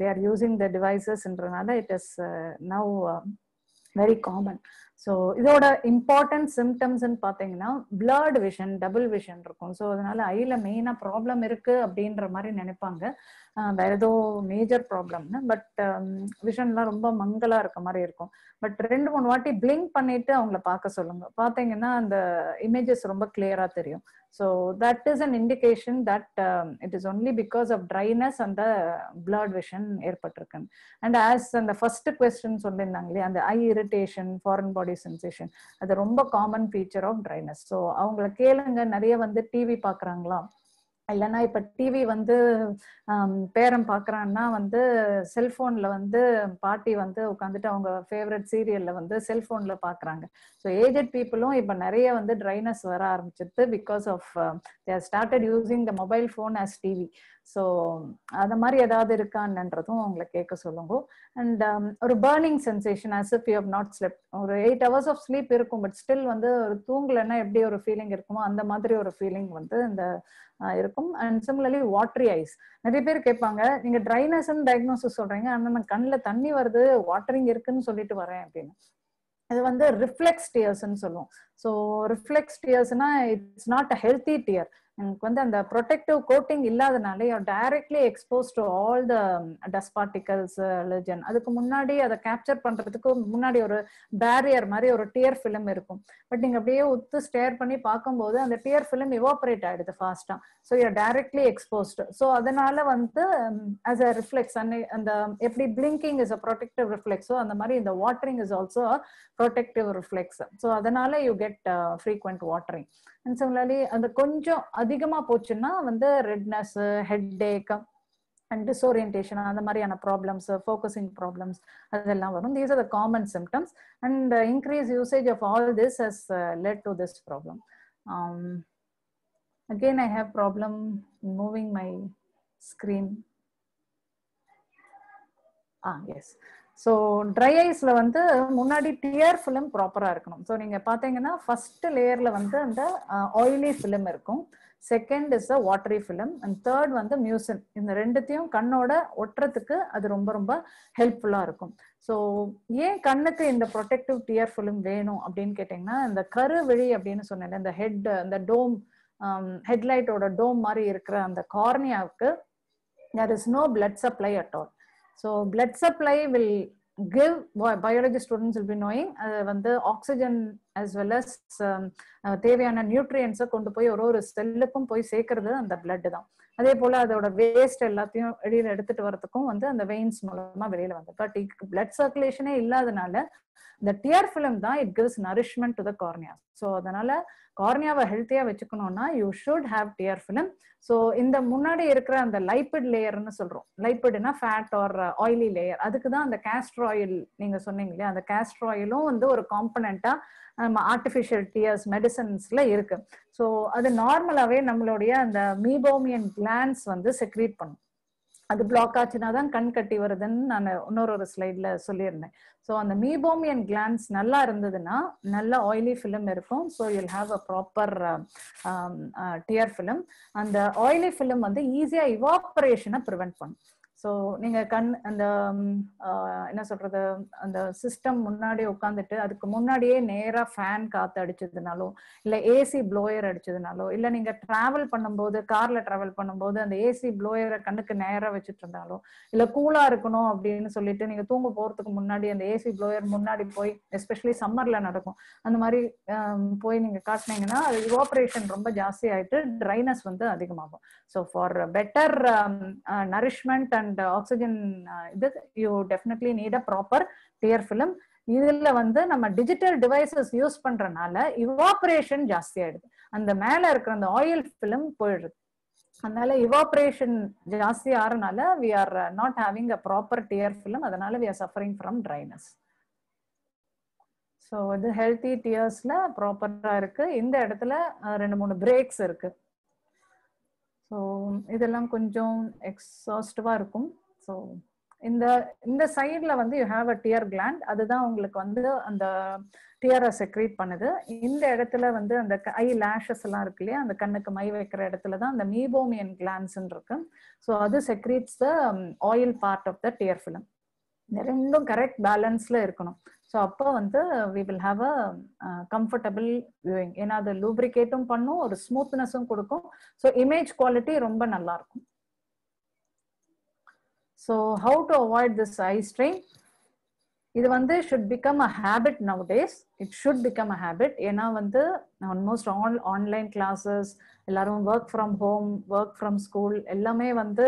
they are using the devices ன்றனால it is now very common. So இதோட important சிம்டம்ஸ்ன்னு பார்த்தீங்கன்னா blurred vision, double vision இருக்கும். So அதனால ஐல மெயினாக problem இருக்கு அப்படின்ற மாதிரி நினைப்பாங்க, வேற ஏதோ மேஜர் ப்ராப்ளம்னு. பட் விஷன்லாம் ரொம்ப மங்கலா இருக்க மாதிரி இருக்கும். பட் 2-3 வாட்டி பிளிங்க் பண்ணிட்டு அவங்கள பார்க்க சொல்லுங்க. பார்த்தீங்கன்னா அந்த இமேஜஸ் ரொம்ப கிளியரா தெரியும். So that is an indication that it is only because of dryness அந்த பிளர்ட் விஷன் ஏற்பட்டிருக்கு. அண்ட் ஆஸ் அந்த ஃபர்ஸ்ட் கொஸ்டின் சொல்லியிருந்தாங்க இல்லையா, அந்த eye irritation, foreign body sensation, அது ரொம்ப common feature of dryness. So அவங்கள கேளுங்க, நிறைய வந்து டிவி பார்க்குறாங்களா, இல்லைன்னா இப்போ டிவி வந்து பேரம் பார்க்குறான்னா வந்து செல்ஃபோனில் வந்து பாட்டி வந்து உட்காந்துட்டு அவங்க ஃபேவரட் சீரியலில் வந்து செல்ஃபோனில் பார்க்குறாங்க. ஸோ ஏஜட் பீப்புளும் இப்போ நிறைய வந்து ட்ரைனஸ் வர ஆரம்பிச்சிருது because of they started using the mobile phone as TV. So அந்த மாதிரி ஏதாவது இருக்கான்றதும் அவங்களை கேட்க சொல்லுங்க. அண்ட் ஒரு burning sensation as if you have not slept. ஒரு 8 hours ஆஃப் ஸ்லீப் இருக்கும், பட் ஸ்டில் வந்து ஒரு தூங்கலைன்னா எப்படி ஒரு ஃபீலிங் இருக்குமோ அந்த மாதிரி ஒரு ஃபீலிங் வந்து இந்த இருக்கும். And similarly watery eyes. நிறைய பேர் கேட்பாங்க, நீங்க ட்ரைனஸ் டயக்னோசிஸ் சொல்றீங்க, ஆனா நான் கண்ணில் தண்ணி வருது, வாட்டரிங் இருக்குன்னு சொல்லிட்டு வரேன் அப்படின்னு. இது வந்து ரிஃப்ளெக்ஸ் டியர்ஸ்ன்னு சொல்லுவோம். ஸோ ரிஃப்ளெக்ஸ் டியர்ஸ்னா it's not a healthy tear. எனக்கு வந்து அந்த ப்ரொடெக்டிவ் கோட்டிங் இல்லாதனால you are directly expose to all the dust particles, allergen. அதுக்கு முன்னாடி அதை கேப்சர் பண்றதுக்கு முன்னாடி ஒரு பேரியர் மாதிரி ஒரு டியர் ஃபிலிம் இருக்கும். பட் நீங்க அப்படியே உத்து ஸ்டேர் பண்ணி பார்க்கும்போது அந்த டியர் ஃபிலிம் இவாபரேட் ஆயிடுது ஃபாஸ்டா. So you are directly exposed. So அதனால வந்து ஆஸ் அ ரிஃப்ளெக்ஸ் அந்த எப்படி பிளிங்கிங் இஸ் அ ப்ரொடெக்டிவ் ரிஃப்ளெக்ஸோ அந்த மாதிரி இந்த watering is also protective reflex. So அதனால you get frequent watering. And similarly அந்த கொஞ்சம் அதிகமா போச்சுன்னா வந்து redness, headache and disorientation, அந்த மாதிரியான ப்ராப்ளம்ஸ், ஃபோக்கஸிங் ப்ராப்ளம்ஸ் அதெல்லாம் வரும். These are the common symptoms and increase usage of all this has led to this problem. Again, I have problem moving my screen. Yes. So dry ஐஸ்ல வந்து முன்னாடி dear film ப்ராப்பரா இருக்கணும். So நீங்க பாத்தீங்கன்னா first லேயர்ல வந்து அந்த ஆயிலி ஃபிலிம் இருக்கும், second is a watery film, and third வந்து மியூசின். இந்த ரெண்டுத்தையும் கண்ணோட ஒட்டுறதுக்கு அது ரொம்ப ரொம்ப ஹெல்ப்ஃபுல்லா இருக்கும். ஸோ ஏன் கண்ணுக்கு இந்த ப்ரொடெக்டிவ் டியர் ஃபிலிம் வேணும் அப்படின்னு கேட்டீங்கன்னா, இந்த கருவிழி அப்படின்னு சொன்னேன், இந்த ஹெட், இந்த டோம், ஹெட்லைட்டோட டோம் மாதிரி இருக்கிற அந்த கார்னியாவுக்கு there is no blood supply at all. So blood supply will give, biology students will be knowing, வந்து oxygen as well as தேவையான நியூட்ரியன்ஸை கொண்டு போய் ஒரு செல்லுக்கும் போய் சேர்க்கறது அந்த பிளட் தான். அதே போல அதோட வேஸ்ட் எல்லாத்தையும் வெளியில எடுத்துட்டு வரதுக்கும் வந்து அந்த வெயின்ஸ் மூலமா வெளியில வந்து. பட் பிளட் சர்க்குலேஷனே இல்லாதனால இந்த டியர் ஃபிலிம் தான் it gives nourishment to the cornea. So அதனால கார்னியாவை ஹெல்த்தியா வச்சுக்கணும்னா you should have tear film. So இந்த முன்னாடி இருக்கிற அந்த லைப்பிட் லேயர்னு சொல்றோம், லைப்பிட்னா ஃபேட் ஆர் ஆயிலி லேயர், அதுக்கு தான் அந்த கேஸ்டர் ஆயில் நீங்க சொன்னீங்க இல்லையா, அந்த கேஸ்டர் ஆயிலும் வந்து ஒரு காம்பனண்டா நம்ம ஆர்டிஃபிஷியல் டியர்ஸ் மெடிசன்ஸ்ல இருக்கு. ஸோ அது நார்மலாவே நம்மளுடைய அந்த மீபோமியன் கிளான்ஸ் வந்து செக்ரீட் பண்ணும். அது பிளாக் ஆச்சுன்னா தான் கண் கட்டி வருதுன்னு நான் இன்னொரு ஸ்லைட்ல சொல்லியிருந்தேன். ஸோ அந்த மீபோமியன் கிளான்ஸ் நல்லா இருந்ததுன்னா நல்ல ஆயிலி ஃபிலிம் இருக்கும். So you'll have a proper dear film. அந்த ஆயிலி ஃபிலிம் வந்து ஈஸியா இவாப்பரேஷனை ப்ரிவென்ட் பண்ணும். ஸோ நீங்க அந்த என்ன சொல்றது, அந்த சிஸ்டம் முன்னாடி உட்காந்துட்டு அதுக்கு முன்னாடியே நேரா ஃபேன் காத்து அடிச்சதுனாலோ இல்ல ஏசி ப்ளோயர் அடிச்சதுனாலோ இல்ல நீங்க டிராவல் பண்ணும்போது கார்ல டிராவல் பண்ணும்போது அந்த ஏசி ப்ளோயரை கண்ணுக்கு நேரா வச்சுட்டு இருந்தாலோ இல்ல கூலா இருக்கணும் அப்படின்னு சொல்லிட்டு நீங்க தூங்க போறதுக்கு முன்னாடி அந்த ஏசி ப்ளோயர் முன்னாடி போய், எஸ்பெஷலி சம்மர்ல நடக்கும், அந்த மாதிரி போய் நீங்க காட்டினீங்கன்னா அது இவாபரேஷன் ரொம்ப ஜாஸ்தி ஆயிட்டு ட்ரைனஸ் வந்து அதிகமாகும். So for better nourishment and oxygen you definitely need a proper tear film. இதுல வந்து நம்ம டிஜிட்டல் டிவைசஸ் யூஸ் பண்றதுனால இவாபரேஷன் ஜாஸ்தி ஆயிடுது, அந்த மேல இருக்கிற அந்த ஆயில் ஃபிலிம் போயிடுது. அதனால இவாபரேஷன் ஜாஸ்தி ஆறனால we are not having a proper tear film, அதனால we are suffering from dryness. So இது ஹெல்த்தி டியர்ஸ்ல ப்ராப்பரா இருக்கு. இந்த இடத்துல 2-3 பிரேக்ஸ் இருக்கு. ஸோ இதெல்லாம் கொஞ்சம் எக்ஸாஸ்டிவா இருக்கும். ஸோ இந்த சைட்ல வந்து you have a dear gland, அதுதான் உங்களுக்கு வந்து அந்த டியரை செக்ரீட் பண்ணுது. இந்த இடத்துல வந்து அந்த ஐ லேஷஸ் எல்லாம் இருக்கு இல்லையா, அந்த கண்ணுக்கு மை வைக்கிற இடத்துல தான் அந்த மீபோமியன் கிளான்ஸ் இருக்கு. ஸோ அது secretes the oil part of the tear film. இந்த ரெண்டும் கரெக்ட் பேலன்ஸ்ல இருக்கணும். ஸோ அப்போ வந்து we will have a comfortable viewing. ஏன்னா அது லூப்ரிகேட்டும் பண்ணும், ஒரு ஸ்மூத்னஸும் கொடுக்கும். ஸோ இமேஜ் குவாலிட்டி ரொம்ப நல்லா இருக்கும். So how to avoid this eye strain? இது வந்து should become a habit nowadays. It should become a habit. ஏன்னா வந்து ஆல்மோஸ்ட் ஆன்லைன் கிளாஸஸ், எல்லாரும் work from home, work from school எல்லாமே வந்து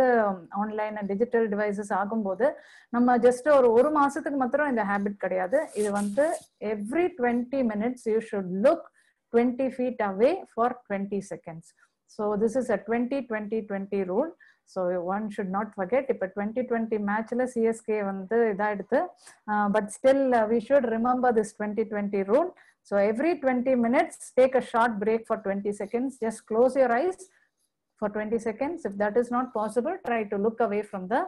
ஆன்லைன் அண்ட் டிஜிட்டல் டிவைசஸ் ஆகும்போது நம்ம ஜஸ்ட் ஒரு மாசத்துக்கு மாத்திரம் இந்த ஹேபிட் கிடையாது. இது வந்து every 20 minutes you should look 20 feet away for 20 seconds. So this is a 20-20-20 rule. So one should not forget. இப்ப 2020 மேட்ச்ல சிஎஸ்கே வந்து இதாயிடுது, but still we should remember this 2020 rule. So every 20 minutes take a short break for 20 seconds. Just close your eyes for 20 seconds. If that is not possible, try to look away from the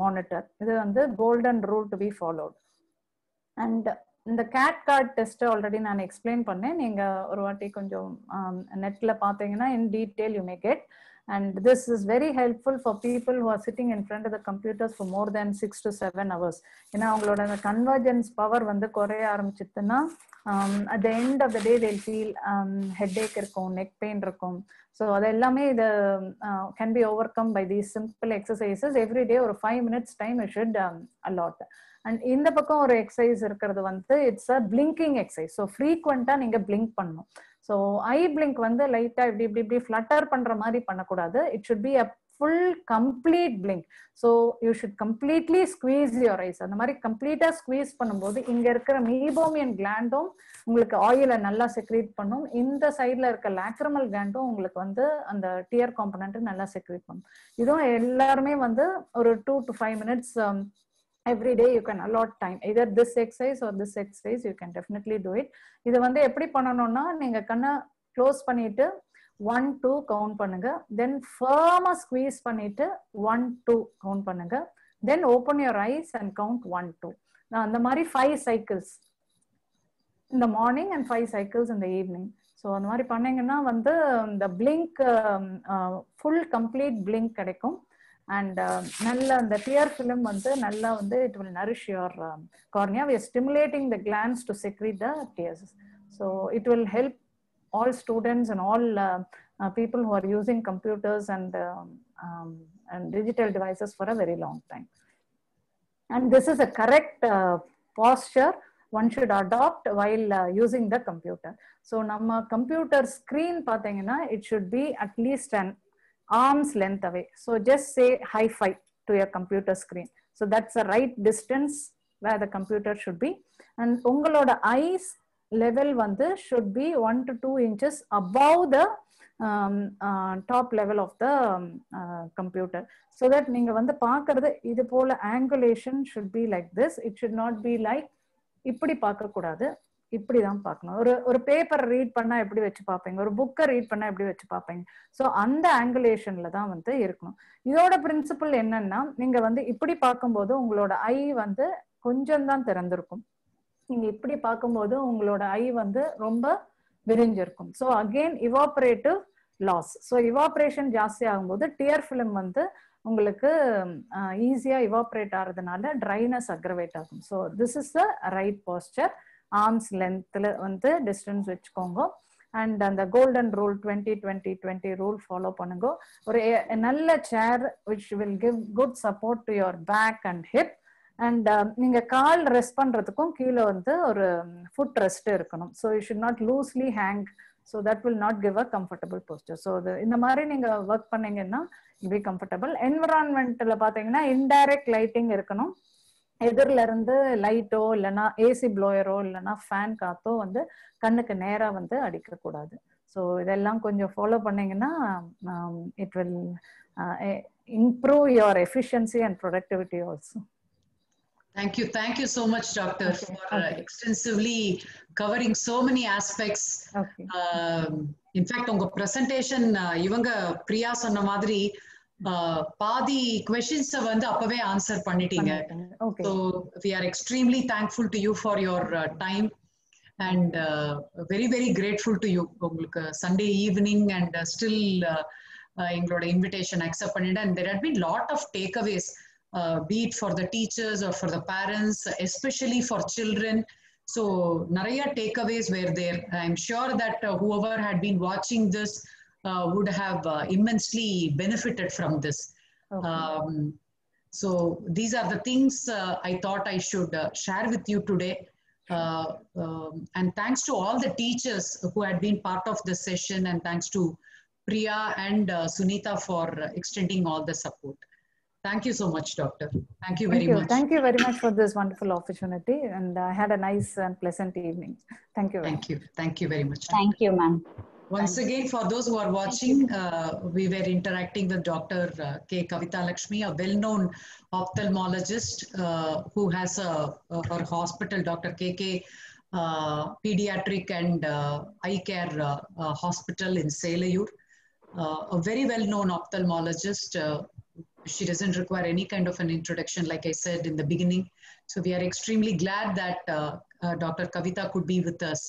monitor. இது வந்து golden rule to be followed. And இந்த gate card test already நான் explain பண்ணேன். நீங்க ஒரு வாட்டி கொஞ்சம் நெட்ல பாத்தீங்கன்னா in detail you may get. And this is very helpful for people who are sitting in front of the computers for more than 6 to 7 hours. ஏன்னா அவங்களோட அந்த கன்வர்ஜென்ஸ் பவர் வந்து குறைய ஆரம்பிச்சுட்டுன்னா at the end of the day they'll feel headache இருக்கும், neck pain இருக்கும். So அது எல்லாமே இது can be overcome by these simple exercises. Every day ஒரு 5 minutes time you should allot. And இந்த பக்கம் ஒரு எக்ஸசைஸ் இருக்கிறது வந்து it's a blinking exercise. So ஃப்ரீக்வெண்டா நீங்க பிளிங்க் பண்ணணும். ஸோ ஐ பிளிங்க் வந்து லைட்டா இப்படி ஃபிளட்டர் பண்ற மாதிரி பண்ணக்கூடாது. It should be a full complete blink. So you should completely squeeze your eyes. அந்த மாதிரி கம்ப்ளீட்டா ஸ்குவீஸ் பண்ணும்போது இங்க இருக்கிற மீபோமியன் கிளாண்டும் உங்களுக்கு ஆயிலை நல்லா செக்ரீட் பண்ணும். இந்த சைட்ல இருக்க லாக்ரமல் கிளாண்டும் உங்களுக்கு வந்து அந்த டியர் காம்பனண்ட் நல்லா செக்ரீட் பண்ணும். இதுவும் எல்லாருமே வந்து ஒரு 2 to 5 minutes every day you can allot time. Either this exercise or this exercise you can definitely do it. இது வந்து எப்படி பண்ணணும்னா நீங்க கண்ணை க்ளோஸ் பண்ணிட்டு 1-2 கவுண்ட் பண்ணுங்க, then firm squeeze பண்ணிட்டு 1-2 கவுண்ட் பண்ணுங்க, then open your eyes and count 1-2. அந்த மாதிரி 5 cycles in the morning and 5 cycles in the evening. So அந்த மாதிரி பண்ணீங்கன்னா வந்து இந்த பிளிங்க் ஃபுல் கம்ப்ளீட் பிளிங்க் கிடைக்கும். அண்ட் நல்ல அந்த டியர் ஃபிலிம் வந்து நல்லா வந்து it will nourish your cornea. We are stimulating the glands to secrete the tears. So it will help all students and all people who are using computers and digital devices for a very long time. And this is a correct posture one should adopt while using the computer. So nama computer screen pathina it should be at least an arm's length away. So just say high five to your computer screen. So that's the right distance where the computer should be. And ungaloda eyes level வந்து should be 1 to 2 inches above the top level of the computer, so that நீங்க வந்து பார்க்கிறது இது போல angulation should be like this. It should not be like இப்படி பார்க்க கூடாது, இப்படி தான் பார்க்கணும். ஒரு பேப்பர் ரீட் பண்ணா எப்படி வச்சு பார்ப்பீங்க, ஒரு புக்கை ரீட் பண்ணா எப்படி வச்சு பார்ப்பீங்க. ஸோ அந்த ஆங்குலேஷன்ல தான் வந்து இருக்கணும். இதோட பிரின்சிபல் என்னன்னா நீங்க வந்து இப்படி பார்க்கும்போது உங்களோட ஐ வந்து கொஞ்சம் தான் திறந்திருக்கும். நீங்க இப்படி பார்க்கும்போது உங்களோட ஐ வந்து ரொம்ப விரிஞ்சிருக்கும். So again evaporative loss. So evaporation ஜாஸ்தி ஆகும்போது டியர் ஃபிலிம் வந்து உங்களுக்கு ஈஸியா இவாப்ரேட் ஆகிறதுனால ட்ரைனஸ் அக்ரவேட் ஆகும். So this is the right posture. Arms லென்த்ல வந்து டிஸ்டன்ஸ் வச்சுக்கோங்க. அண்ட் அந்த கோல்டன் ரூல் 20-20-20 ரூல் ஃபாலோ பண்ணுங்க. ஒரு நல்ல chair which will give good support to your back and hip. And நீங்க கால் ரெஸ்ட் பண்றதுக்கும் கீழே வந்து ஒரு ஃபுட் ரெஸ்ட் இருக்கணும். So you should not loosely hang. So that will not give a comfortable posture. So இந்த மாதிரி நீங்க ஒர்க் பண்ணீங்கன்னா பி கம்ஃபர்டபுள். என்விரான்மெண்ட்ல பாத்தீங்கன்னா இன்டைரக்ட் லைட்டிங் இருக்கணும். எதிரில இருந்து லைட்டோ இல்லைன்னா ஏசி ப்ளோயரோ இல்லைன்னா ஃபேன் காத்தோ வந்து கண்ணுக்கு நேரா வந்து அடிக்க கூடாது. ஸோ இதெல்லாம் கொஞ்சம் ஃபாலோ பண்ணீங்கன்னா it will improve your efficiency and productivity also. Thank you so much, Doctor, for extensively covering so many aspects. In fact, உங்க presentation இவங்க பிரியா சொன்ன மாதிரி பாதி questions வந்து அப்பவே ஆன்சர் பண்ணிட்டீங்க. So we are extremely thankful to you for your time and very very grateful to you. உங்களுக்கு Sunday evening and still எங்களோட invitation accept பண்ணிட்டு, and there had been lot of takeaways. Be it for the teachers or for the parents, especially for children. So naraya takeaways were there. I'm sure that whoever had been watching this would have immensely benefited from this. So these are the things I thought I should share with you today. And thanks to all the teachers who had been part of this session, and thanks to Priya and Sunita for extending all the support. Thank you so much, Doctor. Thank you very much. Thank you very much for this wonderful opportunity, and I had a nice and pleasant evening. Thank you. Thank you very much. Thank you, ma'am. Once again, for those who are watching, we were interacting with Dr. K. Kavita Lakshmi, a well-known ophthalmologist who has her hospital, Dr. KK Pediatric and Eye Care Hospital in Selayur. A very well-known ophthalmologist. She doesn't require any kind of an introduction, like I said in the beginning. So we are extremely glad that Dr. Kavita could be with us.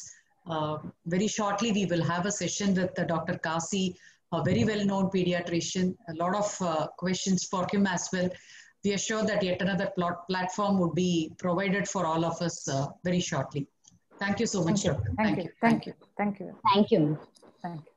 Very shortly, we will have a session with Dr. Kasi, a very well-known pediatrician. A lot of questions for him as well. We are sure that yet another platform would be provided for all of us very shortly. Thank you so much, Doctor. Thank you. Thank you. Thank you. Thank you. Thank you.